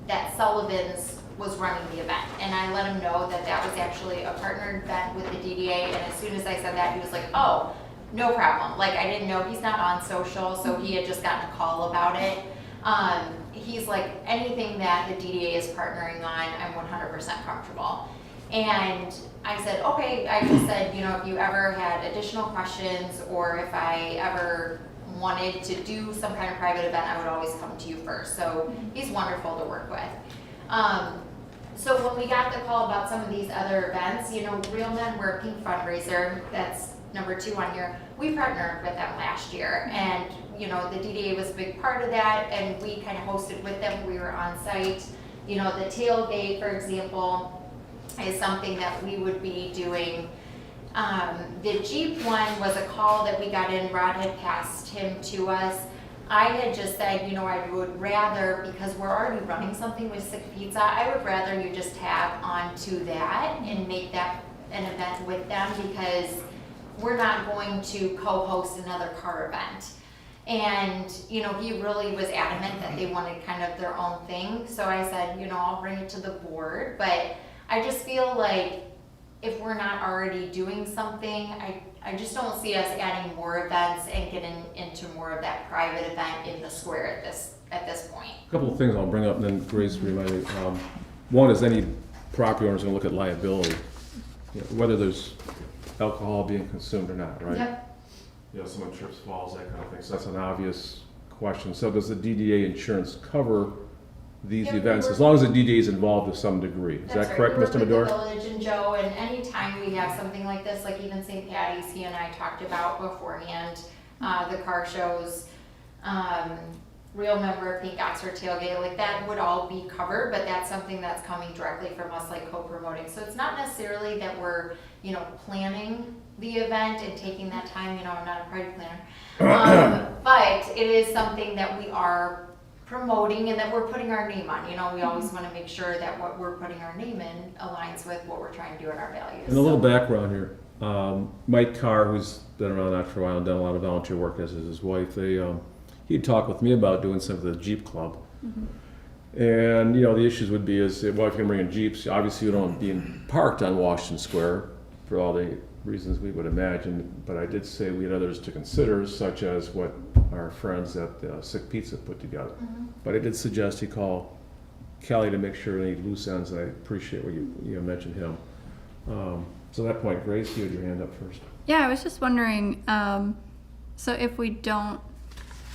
that Sullivan's was running the event. And I let him know that that was actually a partnered event with the DDA, and as soon as I said that, he was like, oh, no problem. Like, I didn't know, he's not on social, so he had just gotten a call about it. He's like, anything that the DDA is partnering on, I'm 100% comfortable. And I said, okay, I just said, you know, if you ever had additional questions or if I ever wanted to do some kind of private event, I would always come to you first. So he's wonderful to work with. So when we got the call about some of these other events, you know, Real Men Wear Pink fundraiser, that's number 2 on here, we partnered with them last year. And, you know, the DDA was a big part of that, and we kind of hosted with them. We were on site. You know, the tailgate, for example, is something that we would be doing. The Jeep one was a call that we got in. Rod had passed him to us. I had just said, I would rather, because we're already running something with Sick Pizza, I would rather you just tag onto that and make that an event with them, because we're not going to co-host another car event. And, he really was adamant that they wanted kind of their own thing. So I said, I'll bring it to the board. But I just feel like if we're not already doing something, I just don't see us adding more events and getting into more of that private event in the square at this point. A couple of things I'll bring up, and then Grace remind me. One is any property owner's gonna look at liability, whether there's alcohol being consumed or not, right? Yep. Someone trips, falls, that kind of thing. So that's an obvious question. So does the DDA insurance cover these Yep, events, we're- as long as the DDA is involved to some degree? Is That's that correct, right. Mr. We work with Medora? the village and Joe, and anytime we have something like this, like even St. Patty's, he and I talked about beforehand, the car shows, Real Member of Pink Oxford Tailgate, like that would all be covered, but that's something that's coming directly from us, like co-promoting. So it's not necessarily that we're, planning the event and taking that time, I'm not a party planner. But it is something that we are promoting and that we're putting our name on. We always want to make sure that what we're putting our name in aligns with what we're trying to do in our values. And a little background here. Mike Carr, who's been around that for a while and done a lot of volunteer work, as is his wife, he'd talk with me about doing something with the Jeep Club. And, the issues would be is, well, if you're bringing Jeeps, obviously you don't want being parked on Washington Square for all the reasons we would imagine. But I did say we had others to consider, such as what our friends at Sick Pizza put together. But I did suggest you call Kelly to make sure any loose ends, and I appreciate what you mentioned him. So at that point, Grace, you had your hand up first. Yeah, I was just wondering, so if we don't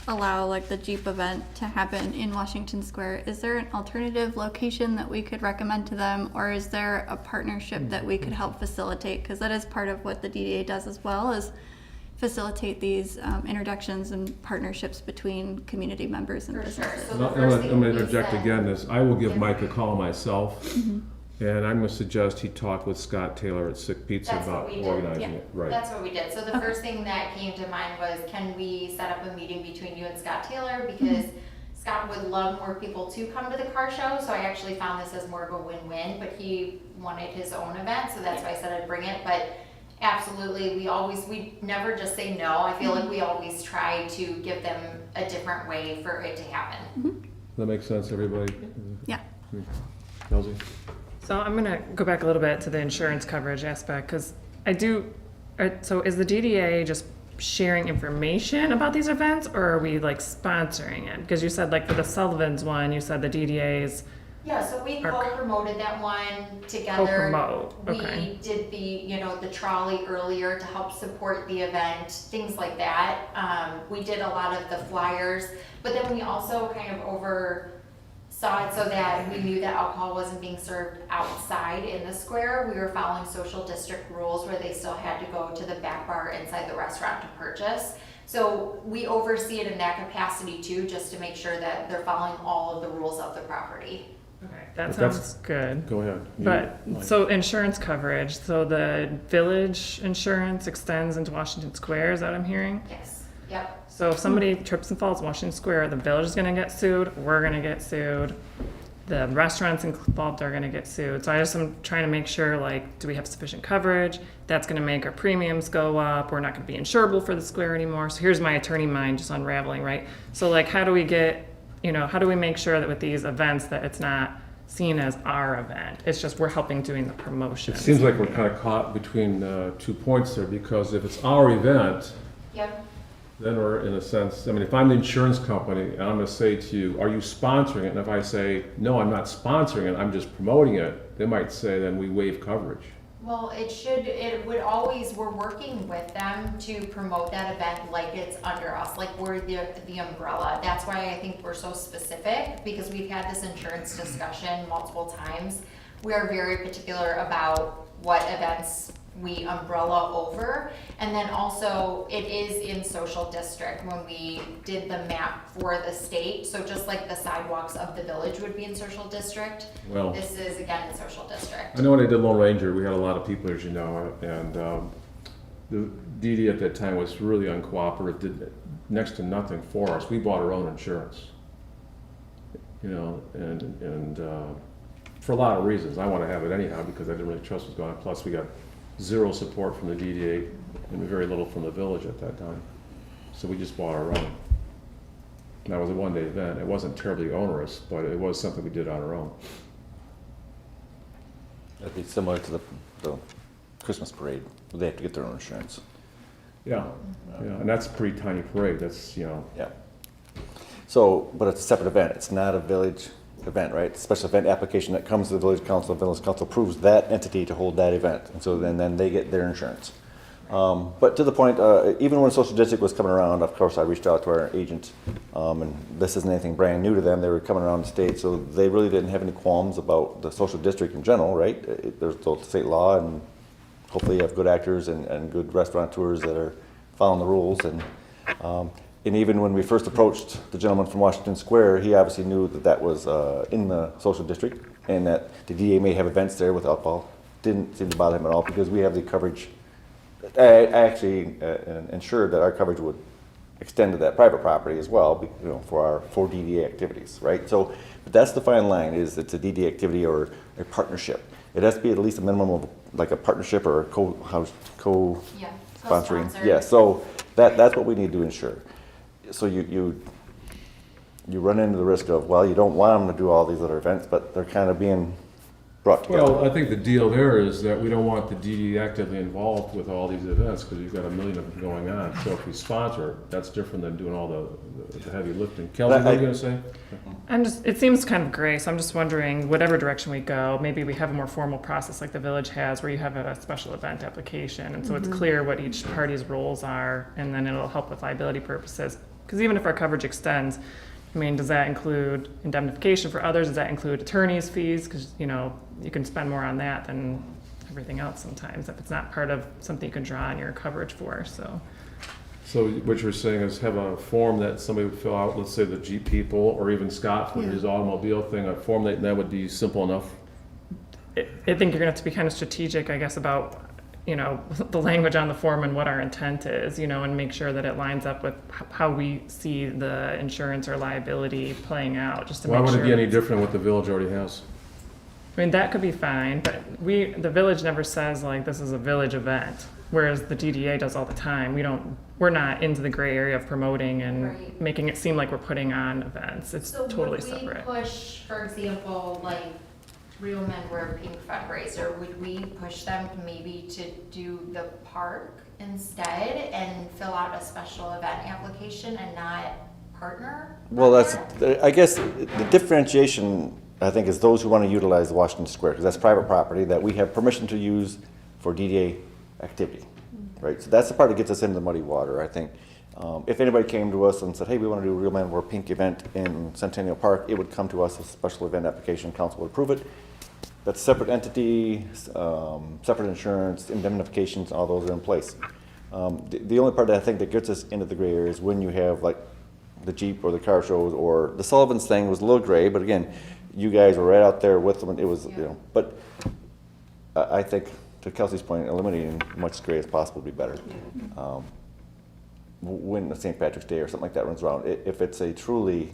allow like the Jeep event to happen in Washington Square, is there an alternative location that we could recommend to them, or is there a partnership that we could help facilitate? Because that is part of what the DDA does as well, is facilitate these introductions and partnerships between community members and For sure. businesses. So the I'm first going thing to we interject said- again is I will give Yeah. Mike a call myself, and I'm going to suggest he talk with Scott Taylor at Sick Pizza That's what about we did. organizing Yeah. it. Right. That's what we did. So the first thing that came to mind was, can we set up a meeting between you and Scott Taylor? Because Scott would love more people to come to the car show, so I actually found this as more of a win-win, but he wanted his own event, so that's why I said I'd bring it. But absolutely, we never just say no. I feel like we always try to give them a different way for it to happen. Does that make sense, everybody? Yeah. Kelsey? So I'm gonna go back a little bit to the insurance coverage aspect, because so is the DDA just sharing information about these events, or are we like sponsoring it? Because you said like for the Sullivan's one, you said the DDA's Yeah, so we Our- co-promoted that one together. Co-promote, okay. We did the trolley earlier to help support the event, things like that. We did a lot of the flyers, but then we also kind of oversaw it so that we knew that alcohol wasn't being served outside in the square. We were following social district rules where they still had to go to the back bar inside the restaurant to purchase. So we oversee it in that capacity too, just to make sure that they're following all of the rules of the property. Okay, that But that's- sounds good. Go ahead. But, Mike. so insurance coverage, so the village insurance extends into Washington Square, is that what I'm hearing? Yes, yep. So if somebody trips and falls Washington Square, the village is gonna get sued, we're gonna get sued, the restaurants involved are gonna get sued. So I'm trying to make sure, like, do we have sufficient coverage? That's gonna make our premiums go up, we're not gonna be insurable for the square anymore. So here's my attorney mind just unraveling, right? So like, how do we make sure that with these events that it's not seen as our event? It's just we're helping doing the promotion. It seems like we're kind of caught between 2 points there, because if it's our event, Yep. then we're in a sense, if I'm the insurance company and I'm going to say to you, are you sponsoring it? And if I say, no, I'm not sponsoring it, I'm just promoting it, they might say, then we waive coverage. Well, we're working with them to promote that event like it's under us, like we're the umbrella. That's why I think we're so specific, because we've had this insurance discussion multiple times. We are very particular about what events we umbrella over. And then also, it is in social district when we did the map for the state. So just like the sidewalks of the village would be in social district, Well, this is again in social district. I know when I did Lone Ranger, we had a lot of people, as you know, and the DD at that time was really uncooperative, did next to nothing for us. We bought our own insurance. You know, and for a lot of reasons. I want to have it anyhow because I didn't really trust what's going on. Plus, we got zero support from the DDA and very little from the village at that time. So we just bought our own. That was a one-day event. It wasn't terribly onerous, but it was something we did on our own. That'd be similar to the Christmas parade. They have to get their own insurance. Yeah, yeah, and that's a pretty tiny parade. That's, you know, Yeah. So, but it's a separate event. It's not a village event, right? It's a special event application that comes to the village council approves that entity to hold that event. And so then they get their insurance. But to the point, even when social district was coming around, of course, I reached out to our agent, and this isn't anything brand new to them. They were coming around the state, so they really didn't have any qualms about the social district in general, right? There's the state law, and hopefully you have good actors and good restaurateurs that are following the rules. And even when we first approached the gentleman from Washington Square, he obviously knew that that was in the social district and that the DA may have events there with alcohol. Didn't seem to bother him at all because we have the coverage. I actually ensured that our coverage would extend to that private property as well, you know, for DDA activities, right? So, but that's the fine line: is it's a DDA activity or a partnership. It has to be at least a minimum of like a partnership or a co-sponsoring. co-sponsored. Yeah. So that's what we need to ensure. So you run into the risk of, well, you don't want them to do all these other events, but they're kind of being brought together. well, I think the deal there is that we don't want the DD actively involved with all these events because you've got a million of them going on. So if we sponsor, that's different than doing all the heavy lifting. Kelsey, what are you going to say? It seems kind of gray, so I'm just wondering, whatever direction we go, maybe we have a more formal process like the village has where you have a special event application. And so it's clear what each party's roles are, and then it'll help with liability purposes. Because even if our coverage extends, I mean, does that include indemnification for others? Does that include attorney's fees? Because, you know, you can spend more on that than everything else sometimes if it's not part of something you can draw on your coverage for, so. So what you're saying is have a form that somebody would fill out, let's say the Jeep people, or even Scott for his automobile thing, a form that would be simple enough? I think you're gonna have to be kind of strategic, I guess, about, you know, the language on the form and what our intent is, you know, and make sure that it lines up with how we see the insurance or liability playing out, just to Why make sure. would it be any different than what the village already has? I mean, that could be fine, but the village never says like this is a village event, whereas the DDA does all the time. We're not into the gray area of promoting and Right. making it seem like we're putting on events. It's So totally would we separate. push, for example, like Real Men Wear Pink fundraiser, would we push them maybe to do the park instead and fill out a special event application and not partner? Well, with that's, that? I guess the differentiation, I think, is those who want to utilize the Washington Square, because that's private property that we have permission to use for DDA activity, right? So that's the part that gets us into the muddy water, I think. If anybody came to us and said, hey, we want to do a Real Men Wear Pink event in Centennial Park, it would come to us as a special event application, council would approve it. That's a separate entity, separate insurance, indemnifications, all those are in place. The only part that I think that gets us into the gray area is when you have like the Jeep or the car shows, or the Sullivan's thing was a little gray, but again, you guys were right out there with them, and it was, you know, but I think, to Kelsey's point, eliminating as much gray as possible would be better. When the St. Patrick's Day or something like that runs around, if it's a truly,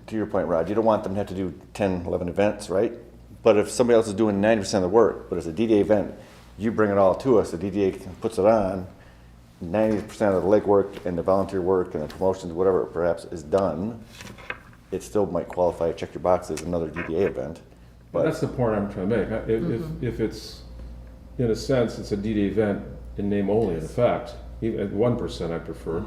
to your point, Rod, you don't want them to have to do 10, 11 events, right? But if somebody else is doing 90% of the work, but it's a DDA event, you bring it all to us, the DDA puts it on, 90% of the legwork and the volunteer work and the promotions, whatever perhaps is done, it still might qualify, check your boxes, another DDA event. But But that's the point I'm trying to make. If it's, in a sense, it's a DD event in name only, in effect, even at 1% I prefer,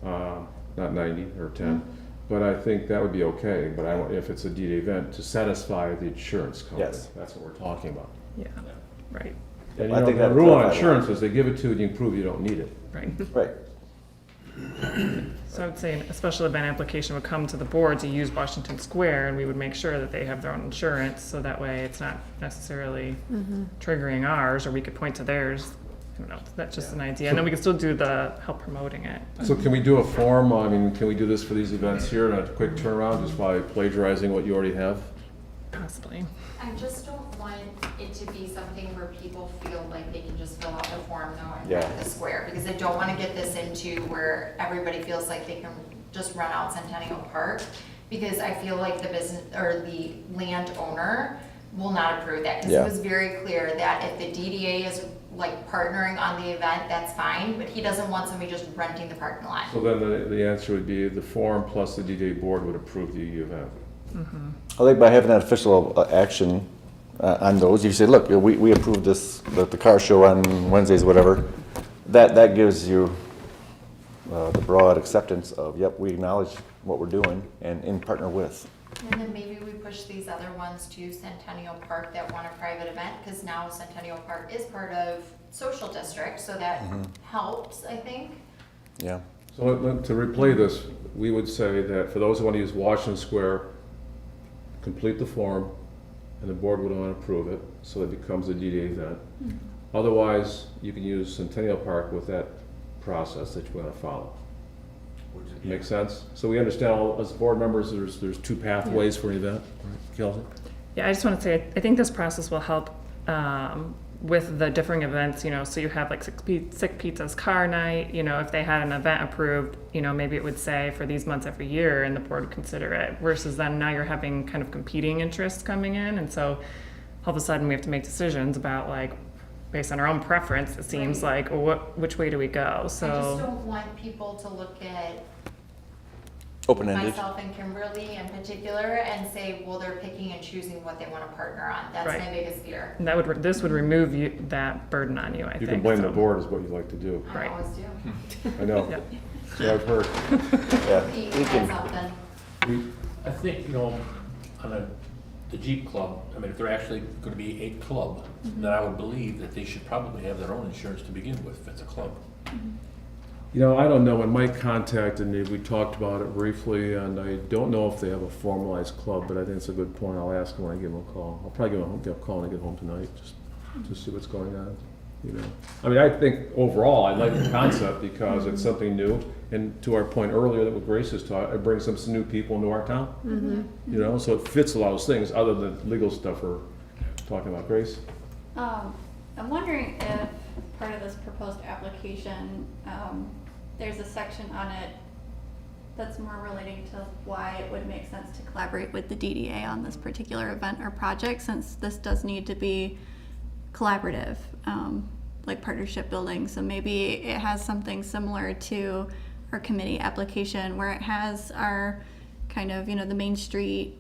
not 90 or 10. But I think that would be okay, but if it's a DD event, to satisfy the insurance company. Yes. That's what we're talking about. Yeah, right, And you I know, think the that rule on clarifies insurance is they give it to you and you can prove you don't need it. right. right, So I would say a special event application would come to the board to use Washington Square, and we would make sure that they have their own insurance, so that way it's not necessarily triggering ours, or we could point to theirs. I don't know, that's just an idea. And then we can still do the help promoting it. So can we do a form? I mean, can we do this for these events here in a quick turnaround, just by plagiarizing what you already have? possibly. I just don't want it to be something where people feel like they can just fill out the form though and Yeah. write the square, because I don't wanna get this into where everybody feels like they can just run out Centennial Park, because I feel like the business, or the landowner will not approve that, because Yeah. it was very clear that if the DDA is like partnering on the event, that's fine, but he doesn't want somebody just renting the parking lot. So then the answer would be the forum plus the DDA board would approve the event. I think by having that official action on those, if you say, look, we approved this, the car show on Wednesdays, whatever, that gives you the broad acceptance of, yep, we acknowledge what we're doing and in partner with. And then maybe we push these other ones to Centennial Park that want a private event, because now Centennial Park is part of social district, so that helps, I think. Yeah. So to replay this, we would say that for those who want to use Washington Square, complete the form, and the board would want to approve it, so it becomes a DDA event. Otherwise, you can use Centennial Park with that process that you want to follow. Make sense? So we understand, all as board members, there's two pathways for an event, right, Kelsey? Yeah, I just want to say, I think this process will help with the differing events, so you have like Sick Pizza's car night, if they had an event approved, maybe it would say for these months every year and the board would consider it, versus then now you're having kind of competing interests coming in, and so all of a sudden we have to make decisions about like, based on our own preference, it seems Right. like, well, which way do we go? I just So, don't want people to look at Open-ended. myself and Kimberly in particular and say, well, they're picking and choosing what they want to partner on. That's Right. my biggest fear. that would, this would remove that burden on you, I think. You can blame the so. board is what you like to do. I Right. always do. I know, Yep. so I've heard. Yeah. Pete, We can- that's something. I think, on the Jeep Club, I mean, if they're actually gonna be a club, then I would believe that they should probably have their own insurance to begin with, if it's a club. I don't know, when Mike contacted me, we talked about it briefly, and I don't know if they have a formalized club, but I think it's a good point. I'll ask him when I give him a call. I'll probably give a call when I get home tonight, just to see what's going on, I mean, I think overall, I like the concept because it's something new, and to our point earlier that what Grace has taught, it brings some new people into our town. So it fits a lot of those things, other than legal stuff we're talking about. Grace? I'm wondering if part of this proposed application, there's a section on it that's more relating to why it would make sense to collaborate with the DDA on this particular event or project, since this does need to be collaborative, like partnership building. So maybe it has something similar to our committee application, where it has our kind of, the Main Street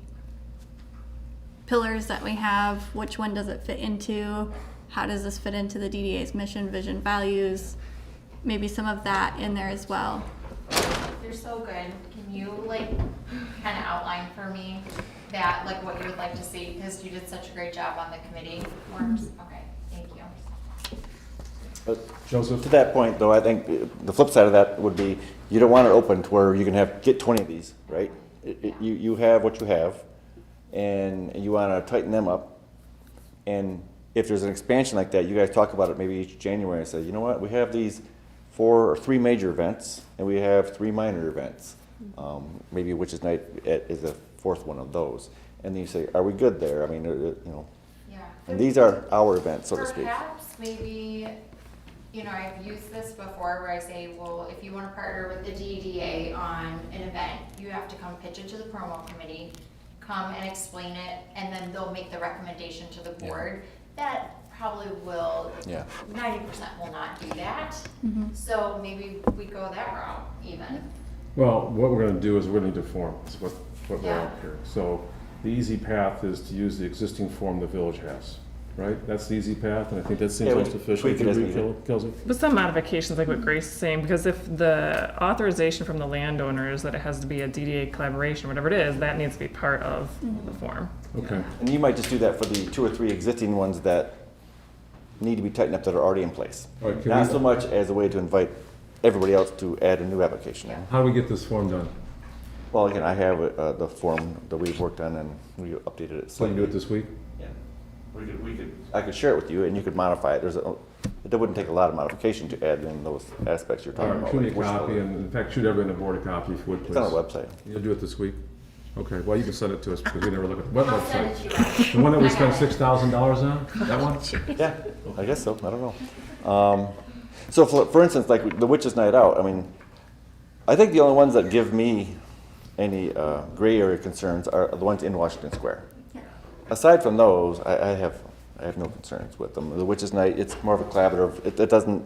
pillars that we have. Which one does it fit into? How does this fit into the DDA's mission, vision, values? Maybe some of that in there as well. You're so good. Can you kind of outline for me that, what you would like to see? Because you did such a great job on the committee forms. Okay, thank you. But Joseph? to that point, though, I think the flip side of that would be, you don't want it open to where you can get 20 of these, right? You have what you have, and you want to tighten them up. And if there's an expansion like that, you guys talk about it maybe each January and say, you know what, we have these 4 or 3 major events, and we have 3 minor events. Maybe Witches Night is the 4th one of those. And then you say, are we good there? I mean, Yeah. and these are our events, so to speak. Perhaps maybe, I've used this before where I say, well, if you want to partner with the DDA on an event, you have to come pitch it to the promo committee, come and explain it, and then they'll make the recommendation to the board. That probably will, Yeah. 90% will not do that. So maybe we go that route even. Well, what we're gonna do is we're gonna need to form, that's what we're Yeah. out here. So the easy path is to use the existing form the village has, right? That's the easy path, and I think that seems Yeah, we most efficient. tweak it as Do you agree, needed. Kelsey? With some modifications, like what Grace is saying, because if the authorization from the landowner is that it has to be a DDA collaboration, whatever it is, that needs to be part of the form. Okay. And you might just do that for the 2 or 3 existing ones that need to be tightened up that are already in place. All right, can Not we- so much as a way to invite everybody else to add a new application in. How do we get this form done? Well, again, I have the form that we've worked on and we updated it. So you can do it this week? Yeah. I could share it with you and you could modify it. It wouldn't take a lot of modification to add in those aspects you're All talking right, about. shoot me a like wish copy, list. and in fact, shoot everyone a board a copy if you would, please. It's on our website. You'll do it this week? Okay, well, you can send it to us because we never look at, what I'll send it website? to you guys. The one that we I spent got it. $6,000 on, that one? Yeah, I guess so. I don't know. So for instance, like the Witches' Night Out, I mean, I think the only ones that give me any gray area concerns are the ones in Washington Square. Aside from those, I have no concerns with them. The Witches' Night, it's more of a collaborative. It doesn't,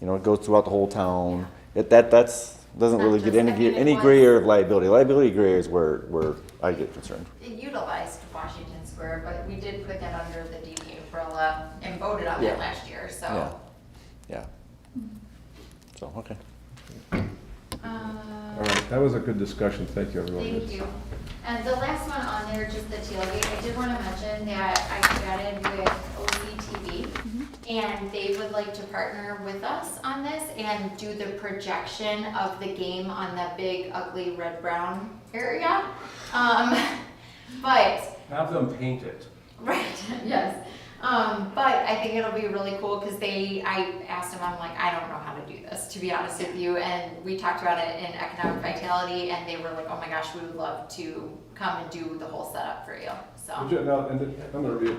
it goes throughout the whole town. That's doesn't Not really get just- I mean, it any was- gray area of liability. Liability gray area is where I get concerned. It utilized Washington Square, but we did put that under the DDA umbrella and voted on Yeah. that last year, so. Yeah. So, okay. All right, that was a good discussion. Thank you, everyone. Thank you. And the last one on there, just the tailgate, I did want to mention that I chatted with OCTV, and they would like to partner with us on this and do the projection of the game on the big ugly red-brown area. But Have them paint it. right, yes. But I think it'll be really cool because I asked them, I'm like, I don't know how to do this, to be honest with you. And we talked about it in Economic Vitality, and they were like, oh my gosh, we would love to come and do the whole setup for you, so. Now, and I'm gonna read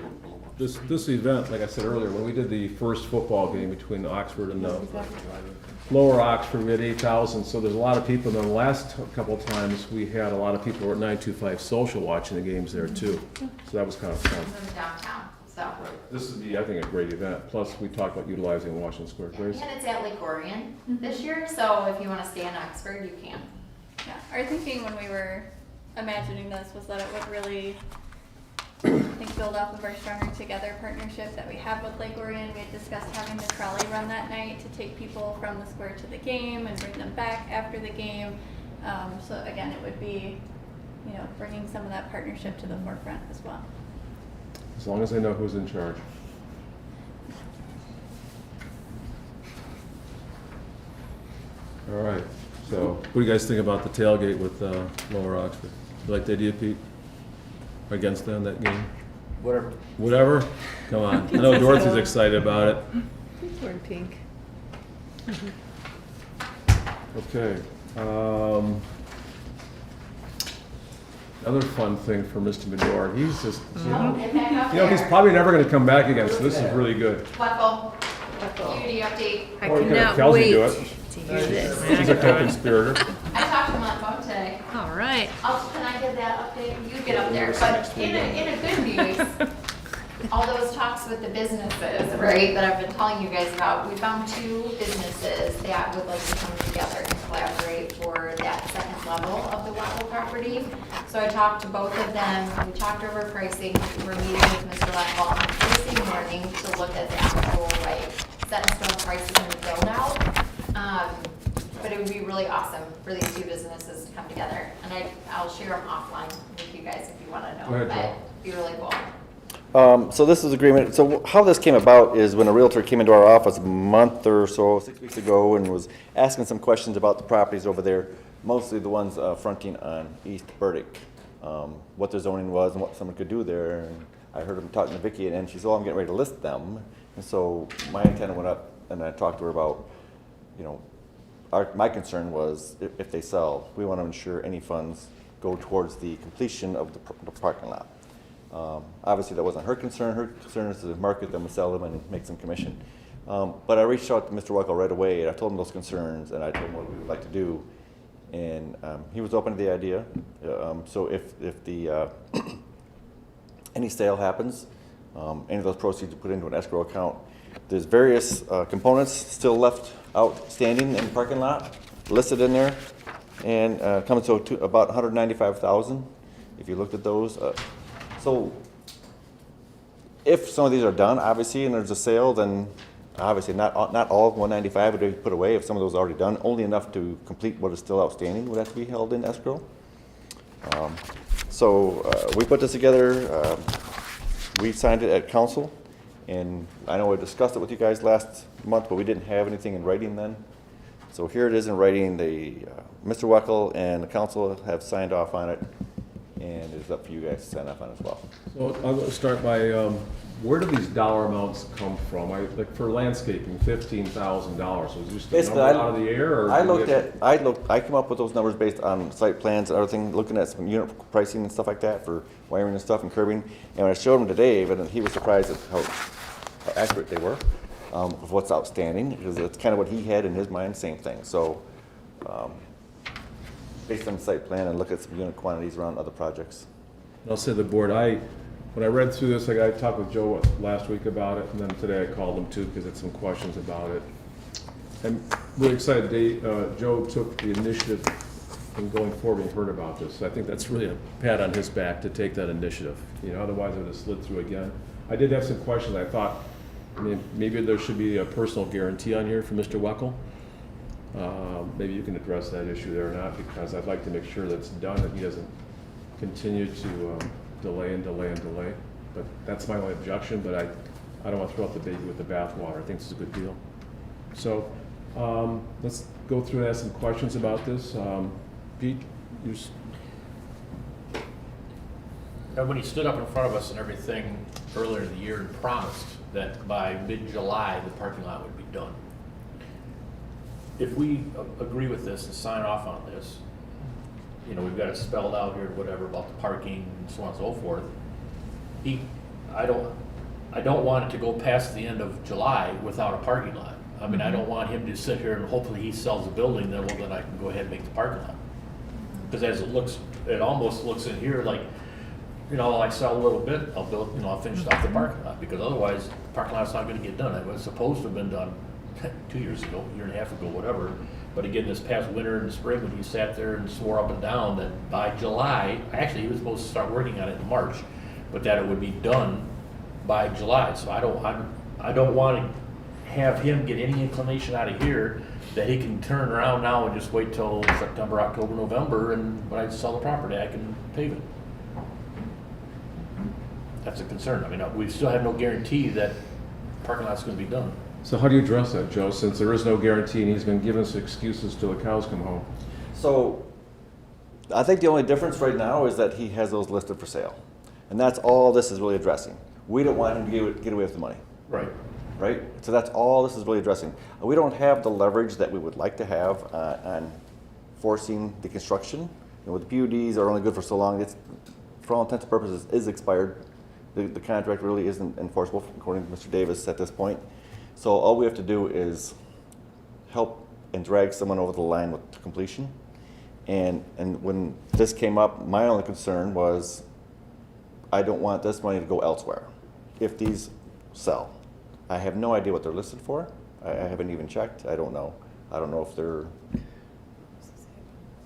this event, like I said earlier, when we did the first football game between Oxford and Lower Oxford, we had 8,000, so there's a lot of people. And then the last couple of times, we had a lot of people at 925 Social watching the games there too. So that was kind of fun. From downtown, so. This would be, I think, a great event. Plus, we talked about utilizing Washington Square. Grace? And it's at Lake Orion this year, so if you want to stay in Oxford, you can. Yeah, our thinking when we were imagining this was that it would really, I think, build off of our Stronger Together partnership that we have with Lake Orion. We had discussed having the trolley run that night to take people from the square to the game and bring them back after the game. So again, it would be, bringing some of that partnership to the forefront as well. As long as they know who's in charge. All right, so what do you guys think about the tailgate with Lower Oxford? You like the idea, Pete? Against them, that game? Whatever. Whatever? Come on. I know Dorothy's excited about it. He's wearing pink. Okay. Another fun thing for Mr. Medor, he's just, Get back up he's there. probably never gonna come back again, so this is really good. Buckle, community update. I Or we could have cannot Kelsey wait do to it. hear this. He's a co-conspirator. I talked to him on phone today. All right. Can I get that update? You get up there, but in a good news, all those talks with the businesses, right, that I've been telling you guys about, we found 2 businesses that would like to come together and collaborate for that second level of the Wackle property. So I talked to both of them, we talked over pricing, we're meeting with Mr. Wackle on Thursday morning to look at the actual, like, set in stone prices and the build out. But it would be really awesome for these 2 businesses to come together, and I'll share them offline with you guys if you want to know. Go ahead, But Joel. it'd be really cool. So this is agreement. So how this came about is when a realtor came into our office a month or so, 6 weeks ago, and was asking some questions about the properties over there, mostly the ones fronting on East Burdick, what their zoning was and what someone could do there. And I heard him talking to Vicki, and she said, "Oh, I'm getting ready to list them." And so my antenna went up, and I talked to her about, my concern was if they sell, we want to ensure any funds go towards the completion of the parking lot. Obviously, that wasn't her concern. Her concern is to market them and sell them and make some commission. But I reached out to Mr. Wackel right away, and I told him those concerns, and I told him what we would like to do. And he was open to the idea. So if the any sale happens, any of those proceeds are put into an escrow account. There's various components still left outstanding in the parking lot, listed in there, and coming to about $195,000. If you looked at those. So if some of these are done, obviously, and there's a sale, then obviously not all 195 would be put away. If some of those are already done, only enough to complete what is still outstanding would have to be held in escrow. So we put this together. We signed it at council, and I know we discussed it with you guys last month, but we didn't have anything in writing then. So here it is in writing. Mr. Wackel and the council have signed off on it. and it's up for you guys to sign off on as well. So I'm going to start by, where do these dollar amounts come from? Like for landscaping, $15,000. Was it just a Basically, number out of the air? Or I do we looked have- at, I came up with those numbers based on site plans and everything, looking at some unit pricing and stuff like that for wiring and stuff and curbing. And when I showed him to Dave, and he was surprised at how accurate they were, of what's outstanding, because it's kind of what he had in his mind, same thing. So, based on the site plan and look at some unit quantities around other projects. I'll say the board, when I read through this, I talked with Joe last week about it, and then today I called him too because I had some questions about it. I'm really excited Joe took the initiative in going forward and heard about this. I think that's really a pat on his back to take that initiative. Otherwise I would have slid through again. I did have some questions. I thought, maybe there should be a personal guarantee on here for Mr. Weckel. Maybe you can address that issue there or not, because I'd like to make sure that's done and he doesn't continue to delay and delay and delay. But that's my only objection, but I don't want to throw out the baby with the bathwater. I think this is a good deal. So let's go through and ask some questions about this. Pete, When he stood up in front of us and everything earlier in the year and promised that by mid-July, the parking lot would be done. If we agree with this and sign off on this, we've got it spelled out here, whatever, about the parking and so on and so forth. I don't want it to go past the end of July without a parking lot. I mean, I don't want him to sit here and hopefully he sells the building, then I can go ahead and make the parking lot. Because as it almost looks in here like, I sell a little bit, I'll finish off the parking lot, because otherwise, the parking lot's not gonna get done. It was supposed to have been done 2 years ago, a year and a half ago, whatever. But again, this past winter and spring, when he sat there and swore up and down that by July, actually, he was supposed to start working on it in March, but that it would be done by July. So I don't want to have him get any inclination out of here that he can turn around now and just wait till September, October, November, and when I sell the property, I can pave it. That's a concern. I mean, we still have no guarantee that parking lot's going to be done. So how do you address that, Joe, since there is no guarantee and he's been giving us excuses till the cows come home? So, I think the only difference right now is that he has those listed for sale. And that's all this is really addressing. We don't want him to get away with the money. Right. Right? So that's all this is really addressing. We don't have the leverage that we would like to have on forcing the construction. With the PUDs are only good for so long, it's, for all intents and purposes, is expired. The contract really isn't enforceable, according to Mr. Davis at this point. So all we have to do is help and drag someone over the line with completion. And when this came up, my only concern was I don't want this money to go elsewhere if these sell. I have no idea what they're listed for. I haven't even checked. I don't know. I don't know if they're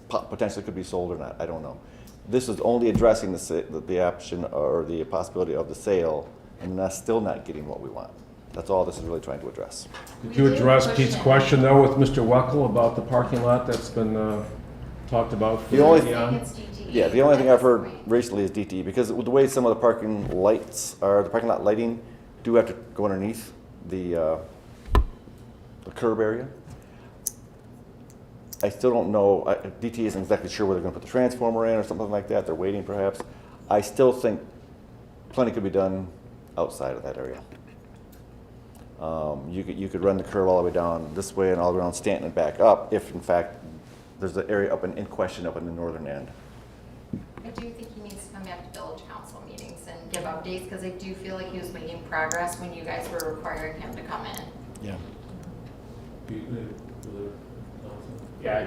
potentially could be sold or not. I don't know. This is only addressing the option or the possibility of the sale, and that's still not getting what we want. That's all this is really trying to address. Did you address Pete's question though with Mr. Weckel about the parking lot that's been talked about? The only Yeah, the only thing I've heard recently is DTE, because with the way some of the parking lights are, the parking lot lighting do have to go underneath the curb area. I still don't know, DTE isn't exactly sure where they're gonna put the transformer in or something like that. They're waiting perhaps. I still think plenty could be done outside of that area. You could run the curve all the way down this way and all around Stanton and back up if in fact there's an area up in question up in the northern end. I do think he needs to come back to village council meetings and give updates, because I do feel like he was making progress when you guys were requiring him to come in. Yeah. Yeah,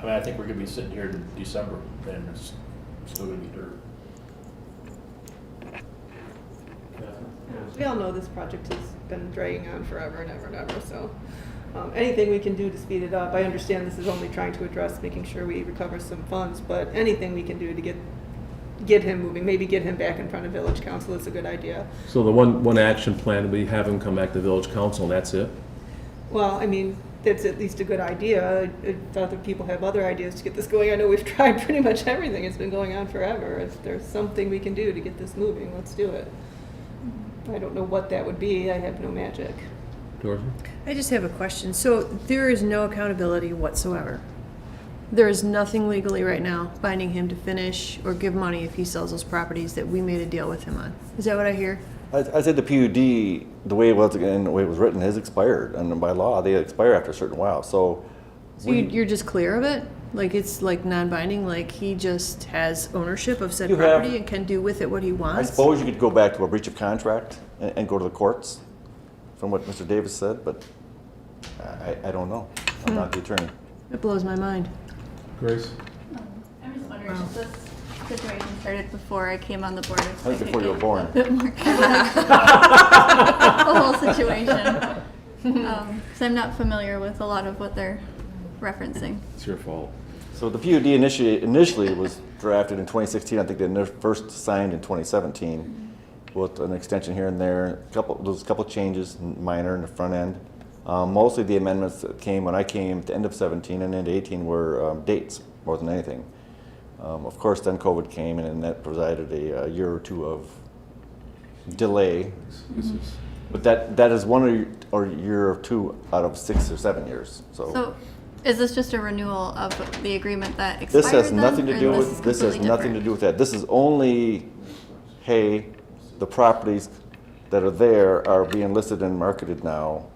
I think we're gonna be sitting here in December and it's still gonna be dirt. We all know this project has been dragging on forever and ever and ever, so anything we can do to speed it up. I understand this is only trying to address making sure we recover some funds, but anything we can do to get him moving, maybe get him back in front of village council is a good idea. So the one action plan, we have him come back to village council and that's it? Well, I mean, that's at least a good idea. If other people have other ideas to get this going, I know we've tried pretty much everything. It's been going on forever. If there's something we can do to get this moving, let's do it. I don't know what that would be. I have no magic. Dorothy? I just have a question. So there is no accountability whatsoever. There is nothing legally right now binding him to finish or give money if he sells those properties that we made a deal with him on. Is that what I hear? I said the PUD, the way it was and the way it was written, has expired, and by law they expire after a certain while. So, So you're just clear of it? Like it's like non-binding, like he just has ownership of said You have- property and can do with it what he I wants? suppose you could go back to a breach of contract and go to the courts, from what Mr. Davis said, but I don't know. I'm not the attorney. It blows my mind. Grace? I'm just wondering if this situation started before I came on the board. If I think could before you get were born. A bit more context. The whole situation. Because I'm not familiar with a lot of what they're referencing. It's your fault. So the PUD initially was drafted in 2016. I think they first signed in 2017 with an extension here and there. There's a couple changes, minor in the front end. Mostly the amendments that came when I came at the end of 17 and into 18 were dates more than anything. Of course, then COVID came and that provided a year or two of delay. This is, But that is one or year or two out of 6 or 7 years. So is this just a renewal of the agreement that expired This has then, nothing to or do this with, is this has completely nothing to different? do with that. This is only, hey, the properties that are there are being listed and marketed now.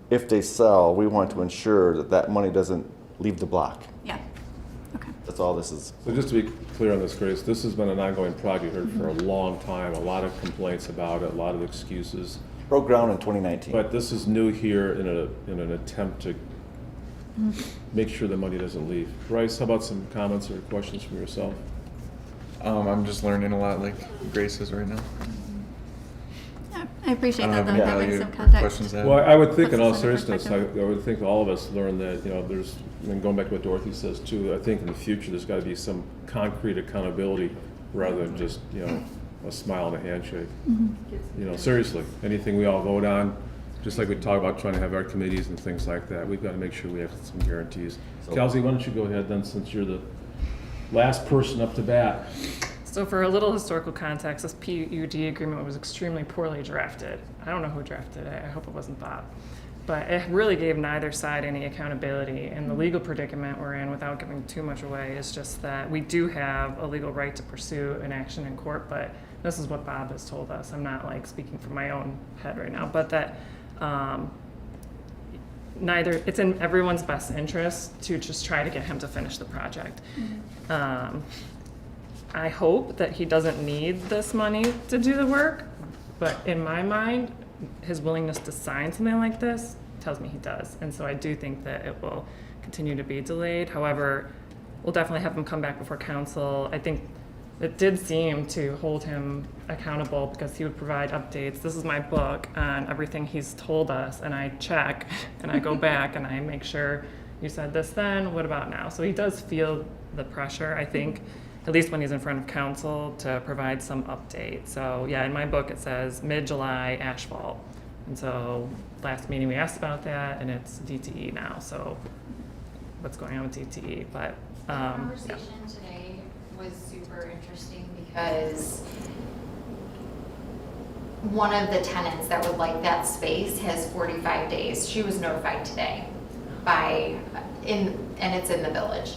If they sell, we want to ensure that that money doesn't leave the block. Yeah, okay. That's all this is. so just to be clear on this, Grace, this has been an ongoing project here for a long time, a lot of complaints about it, a lot of excuses. Broke ground in 2019. But this is new here in an attempt to make sure the money doesn't leave. Bryce, how about some comments or questions from yourself? I'm just learning a lot like Grace is right now. Yeah, I appreciate I don't that, have though, any having value some or context. questions to add. Well, I would think Puts in all us in a seriousness, I perspective. would think all of us learn that, there's, and going back to what Dorothy says too, I think in the future, there's gotta be some concrete accountability rather than just, a smile and a handshake. Seriously, anything we all vote on, just like we talk about trying to have our committees and things like that, we've gotta make sure we have some guarantees. Kelsey, why don't you go ahead then, since you're the last person up to bat? So for a little historical context, this PUD agreement was extremely poorly drafted. I don't know who drafted it. I hope it wasn't Bob. But it really gave neither side any accountability. And the legal predicament we're in, without giving too much away, is just that we do have a legal right to pursue an action in court, but this is what Bob has told us. I'm not like speaking from my own head right now, but that it's in everyone's best interest to just try to get him to finish the project. I hope that he doesn't need this money to do the work, but in my mind, his willingness to sign something like this tells me he does. And so I do think that it will continue to be delayed. However, we'll definitely have him come back before council. I think it did seem to hold him accountable because he would provide updates. This is my book on everything he's told us, and I check and I go back and I make sure you said this then, what about now? So he does feel the pressure, I think, at least when he's in front of council, to provide some update. So yeah, in my book it says mid-July asphalt. And so last meeting we asked about that, and it's DTE now. So what's going on with DTE? But The conversation today was super interesting because one of the tenants that would like that space has 45 days. She was notified today and it's in the village.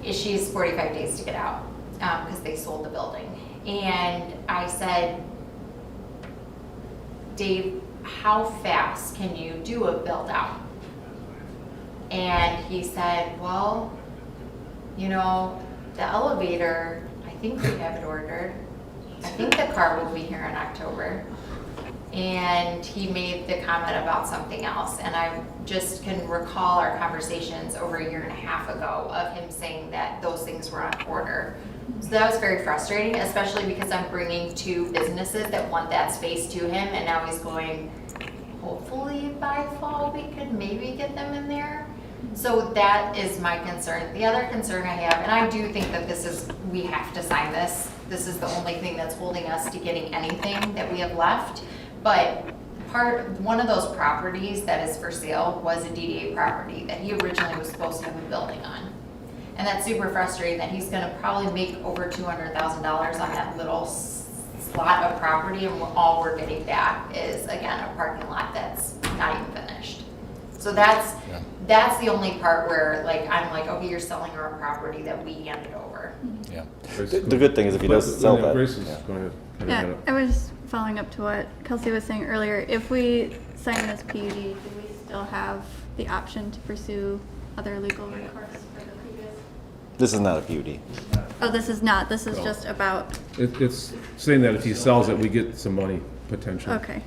She's 45 days to get out because they sold the building. And I said, Dave, how fast can you do a build out? And he said, well, the elevator, I think we have it ordered. I think the car will be here in October. And he made the comment about something else. And I just can recall our conversations over a year and a half ago of him saying that those things were on order. So that was very frustrating, especially because I'm bringing 2 businesses that want that space to him. And now he's going, hopefully by fall we could maybe get them in there. So that is my concern. The other concern I have, and I do think that we have to sign this. This is the only thing that's holding us to getting anything that we have left. But one of those properties that is for sale was a DDA property that he originally was supposed to have a building on. And that's super frustrating that he's gonna probably make over $200,000 on that little slot of property, and all we're getting back is, again, a parking lot that's not even finished. So that's that's the only part where like, I'm like, okay, you're selling our property that we handed over. Yeah. The good thing is if he does sell that. Grace is yeah. going to. Yeah, I was following up to what Kelsey was saying earlier. If we sign this PUD, do we still have the option to pursue other legal recourse for the previous? This is not a PUD. Oh, this is not. This is just about, It's saying that if he sells it, we get some money potentially. okay.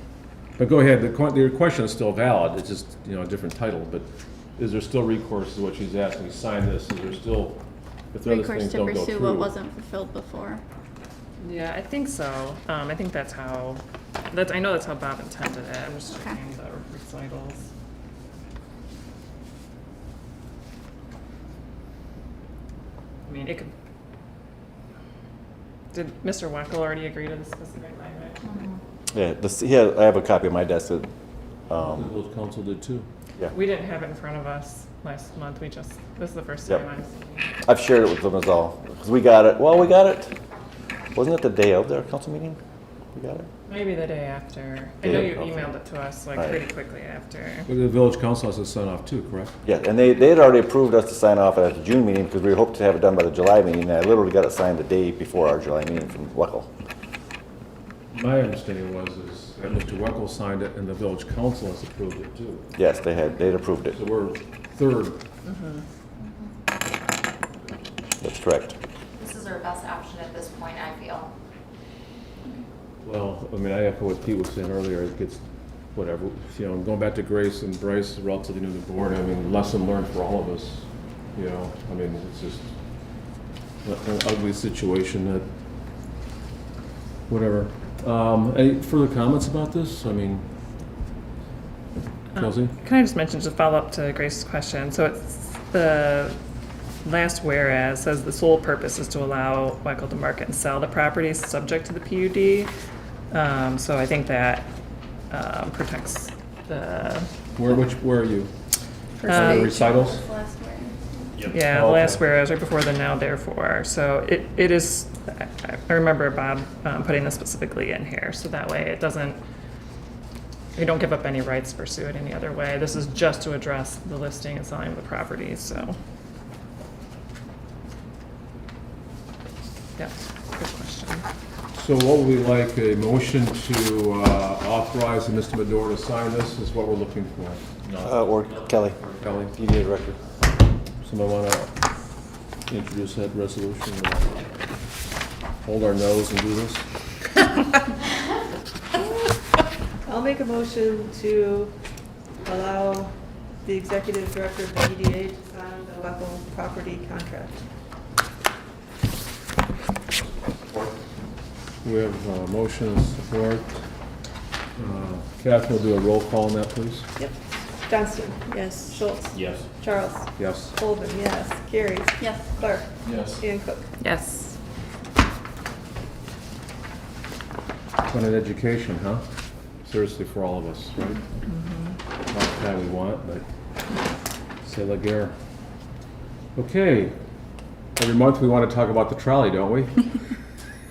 But go ahead, your question is still valid, it's just, a different title, but is there still recourse is what she's asking, sign this, is there still, if the other Recourse things to don't go pursue what through? wasn't fulfilled before. Yeah, I think so. I think that's how, I know that's how Bob intended it. I'm just Okay. checking the recitals. I mean, it could, did Mr. Wackel already agree to the specific language? Yeah, I have a copy of my desk that, The village council did too. yeah. We didn't have it in front of us last month. This is the first Yep. time I'm seeing it. I've shared it with them as all, because we got it, wasn't it the day of their council meeting? We got it? Maybe the day after. I know you Okay. emailed it to us like Right. pretty quickly after. But the village council has to sign off too, correct? Yeah, and they had already approved us to sign off at the June meeting, because we hoped to have it done by the July meeting, and I literally got it signed the day before our July meeting from Wackel. My understanding was that Mr. Wackel signed it and the village council has approved it too. Yes, they'd approved it, So we're third. that's correct. This is our best option at this point, I feel. Well, I mean, I echo what Pete was saying earlier, it gets, whatever, going back to Grace and Bryce, relatively new to the board, I mean, lesson learned for all of us, I mean, it's just an ugly situation that, whatever. Any further comments about this? I mean, Kelsey? Can I just mention, just follow up to Grace's question? So it's the last whereas says the sole purpose is to allow Wackel to market and sell the property subject to the PUD. So I think that protects the, Where are you? First page. Recitals? Last word. yeah, the Okay. last whereas right before the now therefore. So it is, I remember Bob putting this specifically in here, so that way it doesn't, we don't give up any rights to pursue it any other way. This is just to address the listing and selling of the property, so. Yeah, good question. So what would we like, a motion to authorize Mr. Medora to sign this is what we're looking for. Or Kelly, Kelly, you need a record. somebody want to introduce that resolution? Hold our nose and do this? I'll make a motion to allow the executive director of the DDA to sign the Wackel property contract. We have motion and support. Catherine will do a roll call on that, please. Yep. Johnston? Yes. Schultz? Yes. Charles? Yes. Colvin? Yes. Carrie? Yes. Clark? Yes. And Cook? Yes. Fun in education, huh? Seriously, for all of us, right? Not the kind we want, but c'est la guerre. Okay. Every month we want to talk about the trolley, don't we?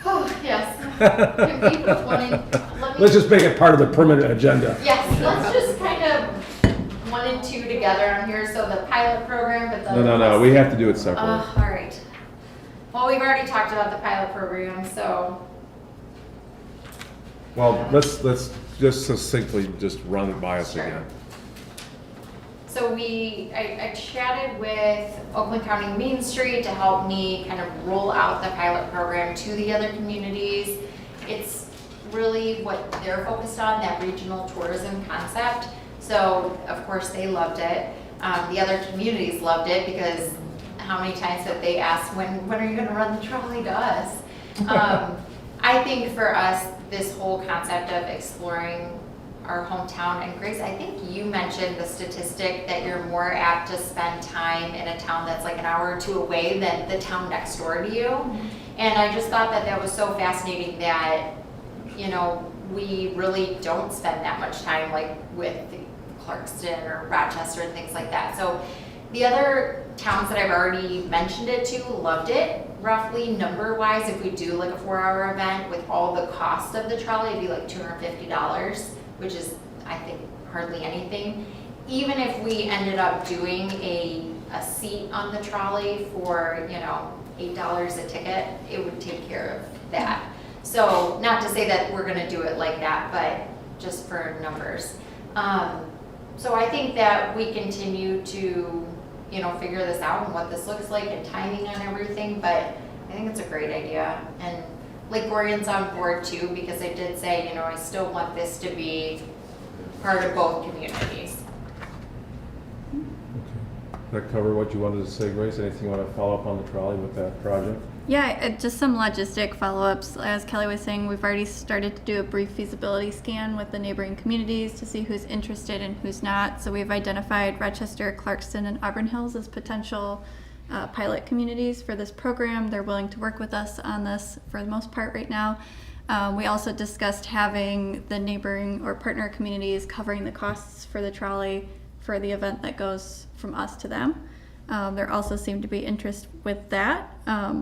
Oh, yes. Can we put one in? Let me- Let's just make it part of the permanent agenda. Yes, let's just kind of 1 and 2 together on here, so the pilot program, but the. No, we have to do it separately. All right. Well, we've already talked about the pilot program, so, Well, let's just succinctly just run it by us Sure. again. so I chatted with Oakland County Main Street to help me kind of roll out the pilot program to the other communities. It's really what they're focused on, that regional tourism concept. So, of course, they loved it. The other communities loved it because how many times have they asked, when are you gonna run the trolley to us? I think for us, this whole concept of exploring our hometown, and Grace, I think you mentioned the statistic that you're more apt to spend time in a town that's like an hour or two away than the town next door to you. And I just thought that was so fascinating that, we really don't spend that much time like with Clarkston or Rochester and things like that. So the other towns that I've already mentioned it to loved it. Roughly number-wise, if we do like a 4-hour event with all the cost of the trolley, it'd be like $250, which is, I think, hardly anything. even if we ended up doing a seat on the trolley for, $8 a ticket, it would take care of that. So not to say that we're gonna do it like that, but just for numbers. So I think that we continue to, figure this out and what this looks like and timing on everything, but I think it's a great idea. And Lake Orion's on board too, because I did say, I still want this to be part of both communities. That cover what you wanted to say, Grace? Anything you want to follow up on the trolley with that project? Yeah, just some logistic follow-ups. As Kelly was saying, we've already started to do a brief feasibility scan with the neighboring communities to see who's interested and who's not. So we've identified Rochester, Clarkston, and Auburn Hills as potential pilot communities for this program. They're willing to work with us on this for the most part right now. We also discussed having the neighboring or partner communities covering the costs for the trolley for the event that goes from us to them. There also seemed to be interest with that.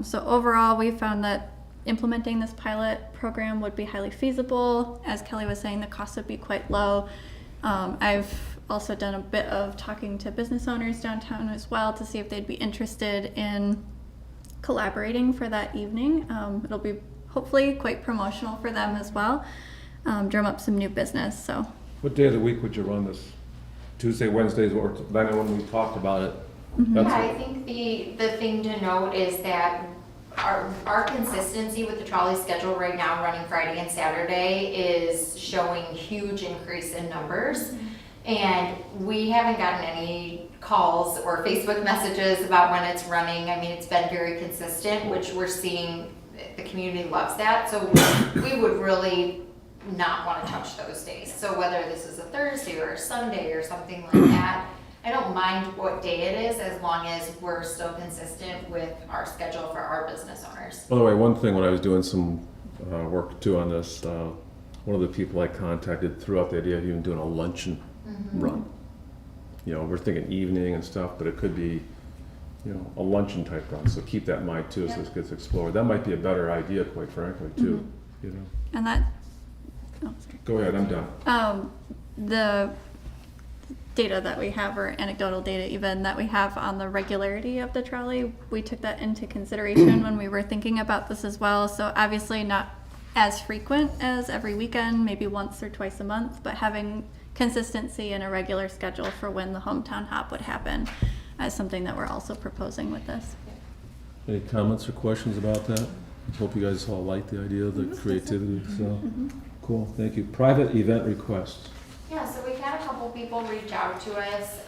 So overall, we found that implementing this pilot program would be highly feasible. As Kelly was saying, the cost would be quite low. I've also done a bit of talking to business owners downtown as well to see if they'd be interested in collaborating for that evening. It'll be hopefully quite promotional for them as well. Drum up some new business. So What day of the week would you run this? Tuesday, Wednesdays, or then when we talked about it? Yeah, That's I it. think the thing to note is that our consistency with the trolley schedule right now, running Friday and Saturday, is showing huge increase in numbers. And we haven't gotten any calls or Facebook messages about when it's running. I mean, it's been very consistent, which we're seeing the community loves that. So we would really not want to touch those days. So whether this is a Thursday or a Sunday or something like that, I don't mind what day it is as long as we're still consistent with our schedule for our business owners. By the way, one thing when I was doing some work too on this, one of the people I contacted threw out the idea of even doing a luncheon run. We're thinking evening and stuff, but it could be, a luncheon type run. So keep that in mind too as this gets explored. That might be a better idea, quite frankly, too. and that, oh, sorry. Go ahead, I'm done. The data that we have, or anecdotal data even, that we have on the regularity of the trolley, we took that into consideration when we were thinking about this as well. So obviously not as frequent as every weekend, maybe once or twice a month, but having consistency and a regular schedule for when the hometown hop would happen is something that we're also proposing with this. Any comments or questions about that? Hope you guys all like the idea of the creativity. So cool, thank you. Private event requests. Yeah, so we've had a couple people reach out to us.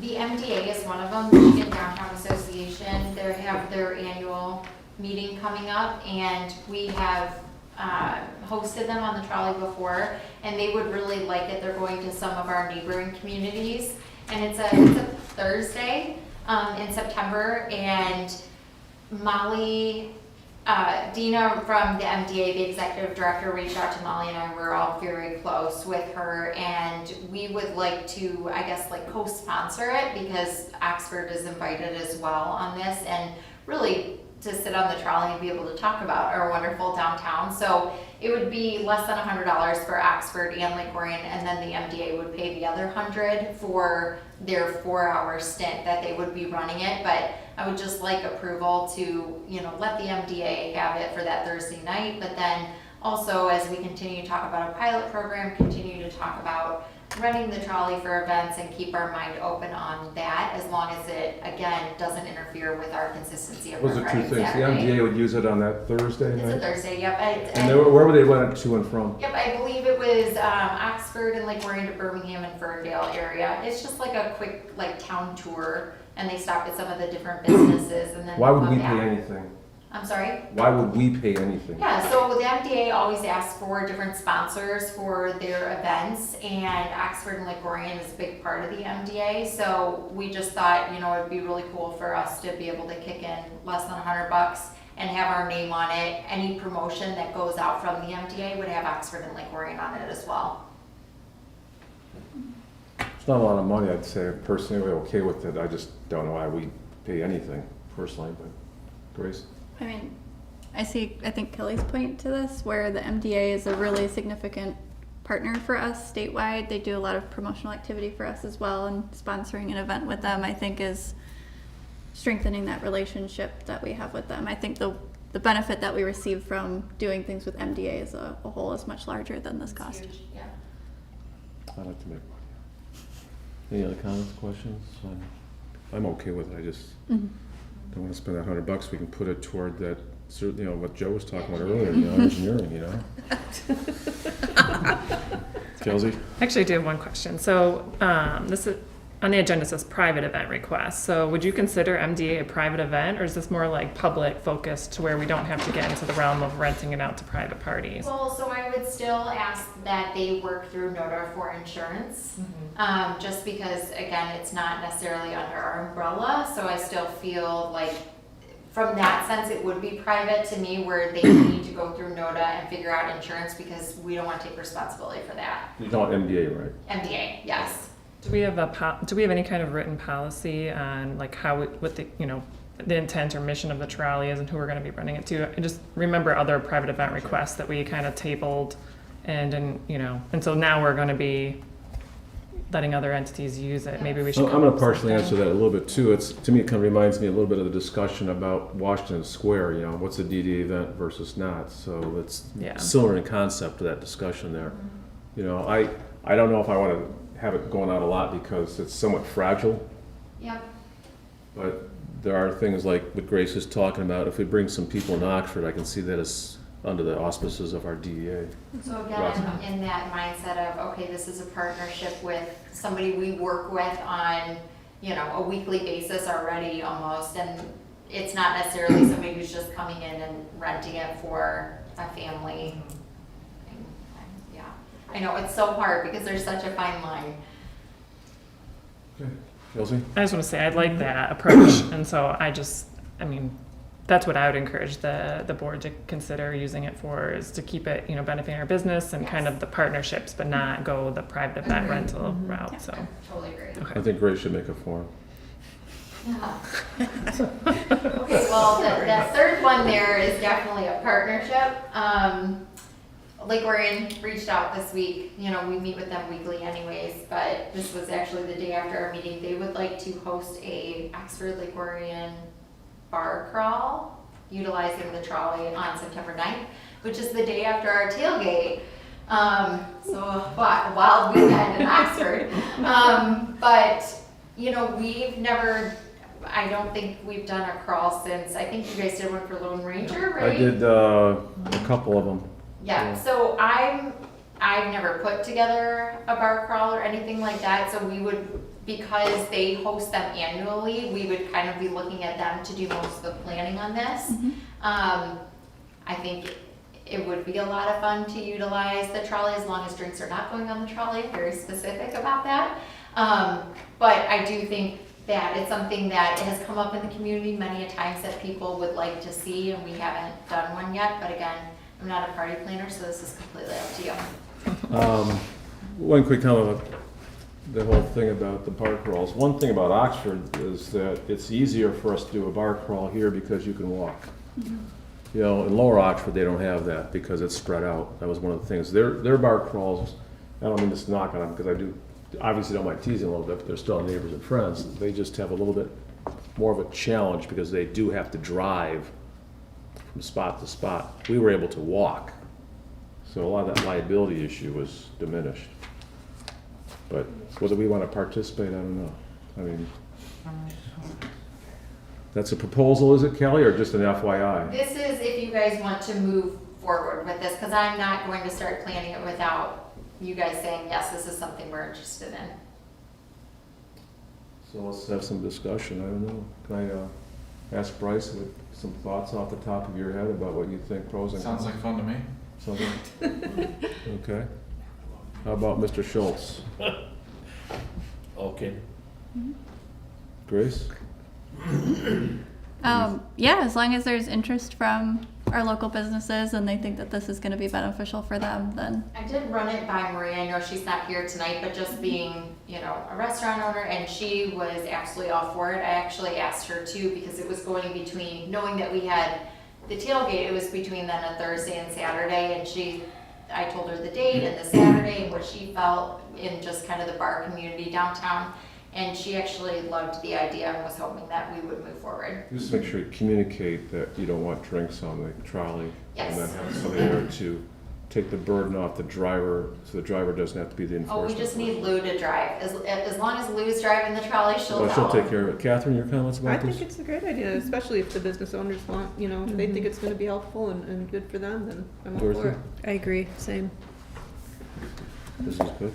The MDA is one of them, Michigan Downtown Association. They have their annual meeting coming up, and we have hosted them on the trolley before, and they would really like it. They're going to some of our neighboring communities, and it's a Thursday in September, and Molly, Dina from the MDA, the executive director, reached out to Molly and I. We're all very close with her, and we would like to, I guess, co-sponsor it because Oxford is invited as well on this, and really to sit on the trolley and be able to talk about our wonderful downtown. So it would be less than $100 for Oxford and Lake Orion, and then the MDA would pay the other $100 for their 4-hour stint that they would be running it. But I would just like approval to, let the MDA have it for that Thursday night, but then also as we continue to talk about a pilot program, continue to talk about running the trolley for events and keep our mind open on that, as long as it, again, doesn't interfere with our consistency of our Those are Friday two and things. The Saturday. MDA would use it on that Thursday It's a night? Thursday, yep. And where would they run it to and from? Yep, I believe it was Oxford and Lake Orion to Birmingham and Ferndale area. It's just like a quick town tour, and they stop at some of the different businesses and then Why would come we pay back. anything? I'm sorry? Why would we pay anything? Yeah, so the MDA always asks for different sponsors for their events, and Oxford and Lake Orion is a big part of the MDA, so we just thought, it'd be really cool for us to be able to kick in less than $100 and have our name on it. Any promotion that goes out from the MDA would have Oxford and Lake Orion on it as well. It's not a lot of money, I'd say. Personally, we're okay with it. I just don't know why we pay anything personally, but Grace? I think Kelly's point to this, where the MDA is a really significant partner for us statewide. They do a lot of promotional activity for us as well, and sponsoring an event with them, I think, is strengthening that relationship that we have with them. I think the benefit that we receive from doing things with MDA as a whole is much larger than this cost. Huge, yeah. I like to make money. Any other comments, questions? I'm okay with it. I just don't want to spend that $100. We can put it toward that, you know, what Joe was talking about earlier, you know, engineering, you know? Kelsey? Actually, I do have one question. So this is, on the agenda, it says private event request. So would you consider MDA a private event, or is this more like public focused to where we don't have to get into the realm of renting it out to private parties? Well, so I would still ask that they work through NODA for insurance, just because, again, it's not necessarily under our umbrella, so I still feel like, from that sense, it would be private to me, where they need to go through NODA and figure out insurance, because we don't want to take responsibility for that. You call it MDA, right? MDA, yes. Do we have do we have any kind of written policy on like how what the, you know, the intent or mission of the trolley is and who we're going to be running it to? I just remember other private event requests that we kind of tabled, and you know, and so now we're going to be letting other entities use it. Maybe we should. I'm going to partially answer that a little bit too. It's, to me, it kind of reminds me a little bit of the discussion about Washington Square. You know, what's a DDA event versus not? So it's similar in concept to that discussion there. You know, I don't know if I want to have it going out a lot because it's somewhat fragile. Yep. But there are things like what Grace is talking about. If we bring some people in Oxford, I can see that as under the auspices of our DDA. So again, in that mindset of, okay, this is a partnership with somebody we work with on, you know, a weekly basis already almost, and it's not necessarily somebody who's just coming in and renting it for a family. Yeah, I know, it's so hard because there's such a fine line. Okay. Kelsey? I just want to say I like that approach, and so I mean, that's what I would encourage the board to consider using it for, is to keep it, you know, benefiting our business and kind of the partnersps, but not go the private event rental route. Yeah, So totally agree. I think Grace should make a form. Yeah. Okay, well, that third one there is definitely a partnership. Lake Orion reached out this week. You know, we meet with them weekly anyways, but this was actually the day after our meeting. They would like to host a Oxford Lake Orion bar crawl, utilizing the trolley on September 9th, which is the day after our tailgate. So a wild weekend in Oxford. But, you know, I don't think we've done a crawl since, I think you guys did one for Lone Ranger, right? I did a couple of them. Yeah, so I've never put together a bar crawl or anything like that, so we would, because they host them annually, we would kind of be looking at them to do most of the planning on this. I think it would be a lot of fun to utilize the trolley as long as drinks are not going on the trolley, very specific about that. But I do think that it's something that has come up in the community many a times that people would like to see, and we haven't done one yet, but again, I'm not a party planner, so this is completely up to you. One quick comment about the whole thing about the bar crawls. One thing about Oxford is that it's easier for us to do a bar crawl here because you can walk. You know, in Lower Oxford, they don't have that because it's spread out. That was one of the things. Their bar crawls, I don't mean to knock on them because I do obviously don't mind teasing a little bit, but they're still neighbors and friends. They just have a little bit more of a challenge because they do have to drive from spot to spot. We were able to walk, so a lot of that liability issue was diminished. But whether we want to participate, I don't know. I mean, that's a proposal, is it, Kelly, or just an FYI? This is if you guys want to move forward with this, because I'm not going to start planning it without you guys saying, yes, this is something we're interested in. So let's have some discussion. I don't know. Can I ask Bryce some thoughts off the top of your head about what you think pros and cons? Sounds like fun to me. Okay. How about Mr. Schultz? Okay. Grace? Yeah, as long as there's interest from our local businesses and they think that this is going to be beneficial for them, then. I did run it by Maria. I know she's not here tonight, but just being, you know, a restaurant owner, and she was absolutely all for it. I actually asked her too, because it was going between, knowing that we had the tailgate, it was between then a Thursday and Saturday, and she I told her the date and the Saturday and what she felt in just kind of the bar community downtown. And she actually loved the idea and was hoping that we would move forward. Just make sure you communicate that you don't want drinks on the trolley. Yes. And then have somebody there to take the burden off the driver, so the driver doesn't have to be the Oh, enforcement. we just need Lou to drive. As long as Lou's driving the trolley, she'll Well, she'll tell. take care of it. Catherine, your comments I about this? think it's a great idea, especially if the business owners want, you know, if they think it's gonna be helpful and good for them, then I'm all for Dorothy? it. I agree, same. This is good.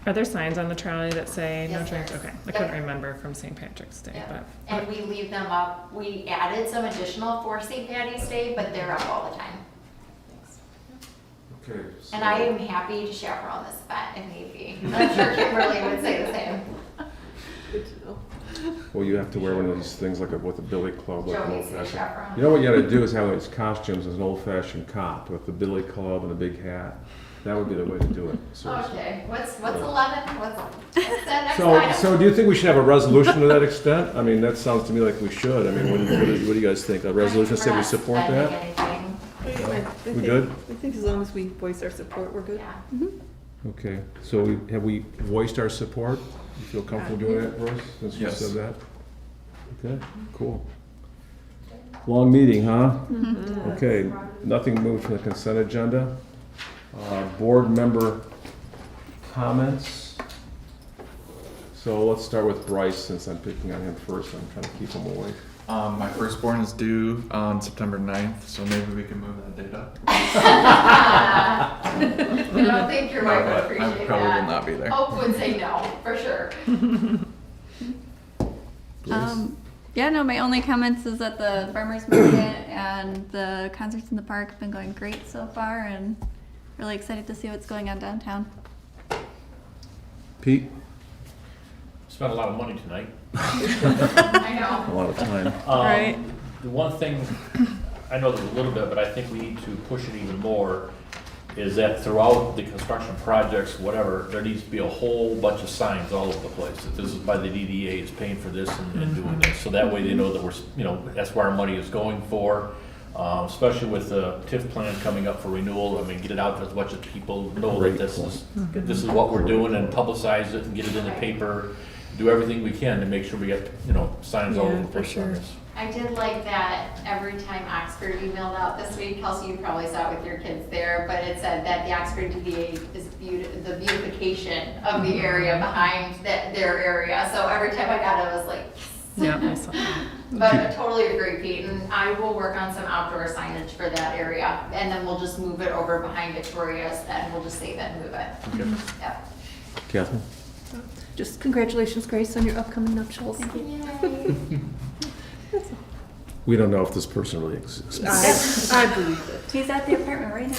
Are there signs on the trolley that say no Yes, drinks? there is. Okay, I couldn't remember from St. Patrick's Day, Yeah. but. And we leave them up. We added some additional for St. Patty's Day, but they're up all the time. Okay. And I am happy to chaperone this event if need be. I'm sure Kimberly would say the same. Good to know. Well, you have to wear one of these things like with the billy club, like Joe an old needs to be fashioned. chaperoned. You know what you gotta do is have these costumes as an old fashioned cop with the billy club and a big hat. That would be the way to do it, seriously. Okay, what's 11? What's that next So, item? so do you think we should have a resolution to that extent? I mean, that sounds to me like we should. I mean, what do you guys think? A resolution say we support We're not that? spending anything. We good? I think as long as we voice our support, we're good. Yeah. Okay, so have we voiced our support? You feel comfortable doing that, Bruce, since you Yes. said that? Okay, cool. Long meeting, huh? Okay, nothing moved from the consent agenda. Board member comments. So let's start with Bryce, since I'm picking on him first. I'm trying to keep him awake. My firstborn is due on September 9th, so maybe we can move that date up. I don't think your wife would But I appreciate probably will that. not be there. Hope would say no, for sure. Yeah, no, my only comments is that the farmers market and the concerts in the park have been going great so far, and really excited to see what's going on downtown. Pete? Spent a lot of money tonight. I know. A lot of time. Right. The one thing, I know there's a little bit, but I think we need to push it even more, is that throughout the construction projects, whatever, there needs to be a whole bunch of signs all over the place, that this is by the DDA, is paying for this and doing this. So that way they know that we're, that's where our money is going for, especially with the TIF plan coming up for renewal. I mean, get it out to as much as people know that this is what we're doing, and publicize it and get it in the paper. Do everything we can to make sure we get, signs all over the place on this. I did like that every time Oxford emailed out this week. Kelsey, you probably saw it with your kids there, but it said that the Oxford DDA is the beautification of the area behind their area. So every time I got it, I was like, Yeah, I saw that. But I totally agree, Pete, and I will work on some outdoor signage for that area, and then we'll just move it over behind Victoria's, and we'll just save it and move it. Okay. Yep. Catherine? Just congratulations, Grace, on your upcoming nuptials. Yay. We don't know if this person really exists. I believe it. He's at the apartment right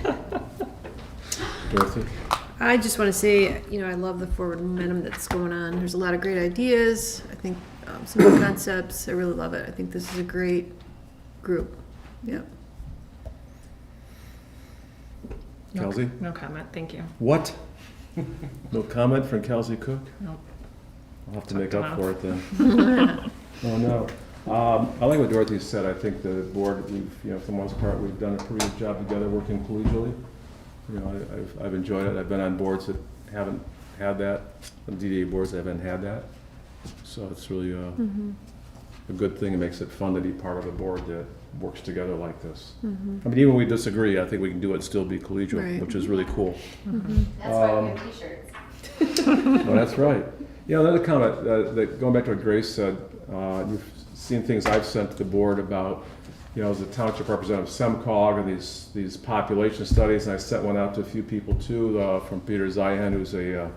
now. Dorothy? I just want to say, I love the forward momentum that's going on. There's a lot of great ideas. I think some good concepts. I really love it. I think this is a great group. Yep. Kelsey? No comment, thank you. What? No comment from Kelsey Cook? No. I'll have to make up for it then. Oh, no. I like what Dorothy said. I think the board, for the most part, we've done a pretty good job together working collegially. I've enjoyed it. I've been on boards that haven't had that, on DDA boards that haven't had that. So it's really a good thing. It makes it fun to be part of a board that works together like this. I mean, even when we disagree, I think we can do it and still be collegial, Right. which is really cool. That's why we have t-shirts. Oh, that's right. Another comment, going back to what Grace said, you've seen things I've sent to the board about, as a township representative, SEMCOG, and these population studies, and I sent one out to a few people too, from Peter Zihan, who's a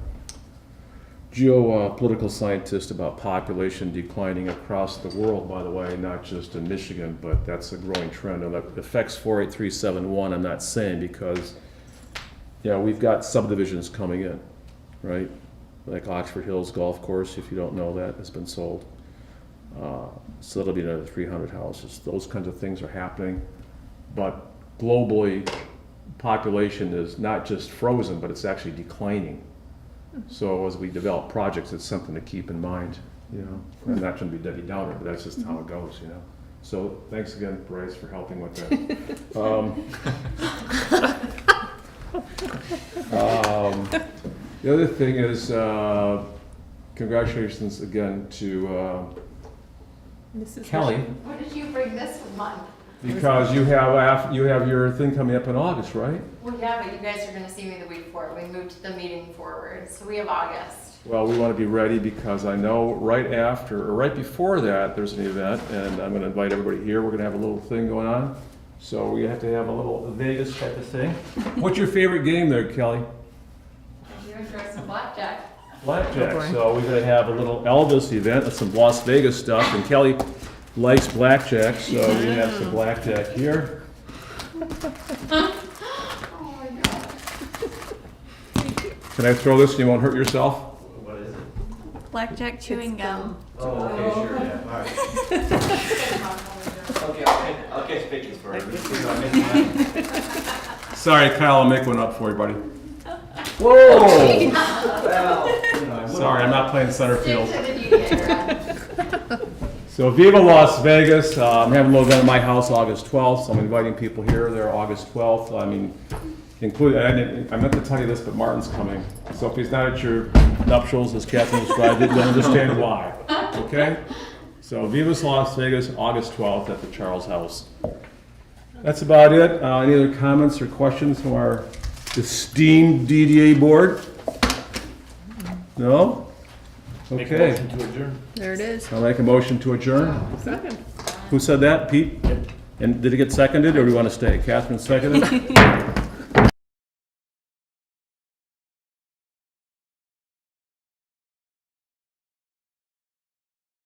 geopolitical scientist about population declining across the world, by the way, not just in Michigan, but that's a growing trend. And that affects 48371, I'm not saying, because, we've got subdivisions coming in, right? Like Oxford Hills Golf Course, if you don't know that, has been sold. So that'll be another 300 houses. Those kinds of things are happening. But globally, population is not just frozen, but it's actually declining. So as we develop projects, it's something to keep in mind, I'm not trying to be Debbie Downer, but that's just how it goes, So thanks again, Bryce, for helping with that. The other thing is, congratulations again to Mrs. Kelly, What did you bring this month? because you have your thing coming up in August, right? Well, yeah, but you guys are gonna see me the week before. We moved the meeting forward, so we have August. Well, we want to be ready because I know right after, or right before that, there's an event, and I'm going to invite everybody here. We're going to have a little thing going on. So we have to have a little Vegas type of thing. What's your favorite game there, Kelly? You enjoy some blackjack. Blackjack. Oh, boy. So we're going to have a little Elvis event with some Las Vegas stuff, and Kelly likes blackjack, so we have some blackjack here. Oh my god. Can I throw this and you won't hurt yourself? What is it? Blackjack chewing gum. Oh, okay, sure, yeah, all right. Okay, I'll catch Vicky's for it. Sorry, Kyle, I'll make one up for you, buddy. Whoa! Well, you know, Sorry, I'm not playing center Stick field. to the DDA, Brad. So Viva Las Vegas, I'm having a little event at my house August 12th, so I'm inviting people here there August 12th. I mean, I meant to tell you this, but Martin's coming. So if he's not at your nuptials, as Catherine described it, you'll understand why, okay? So Viva Las Vegas, August 12th at the Charles House. That's about it. Any other comments or questions from our esteemed DDA board? No? Make a Okay. motion to adjourn. There it is. I'll make a motion to adjourn. Second. Who said that? Pete? And did it get seconded, or do we want to stay? Catherine seconded?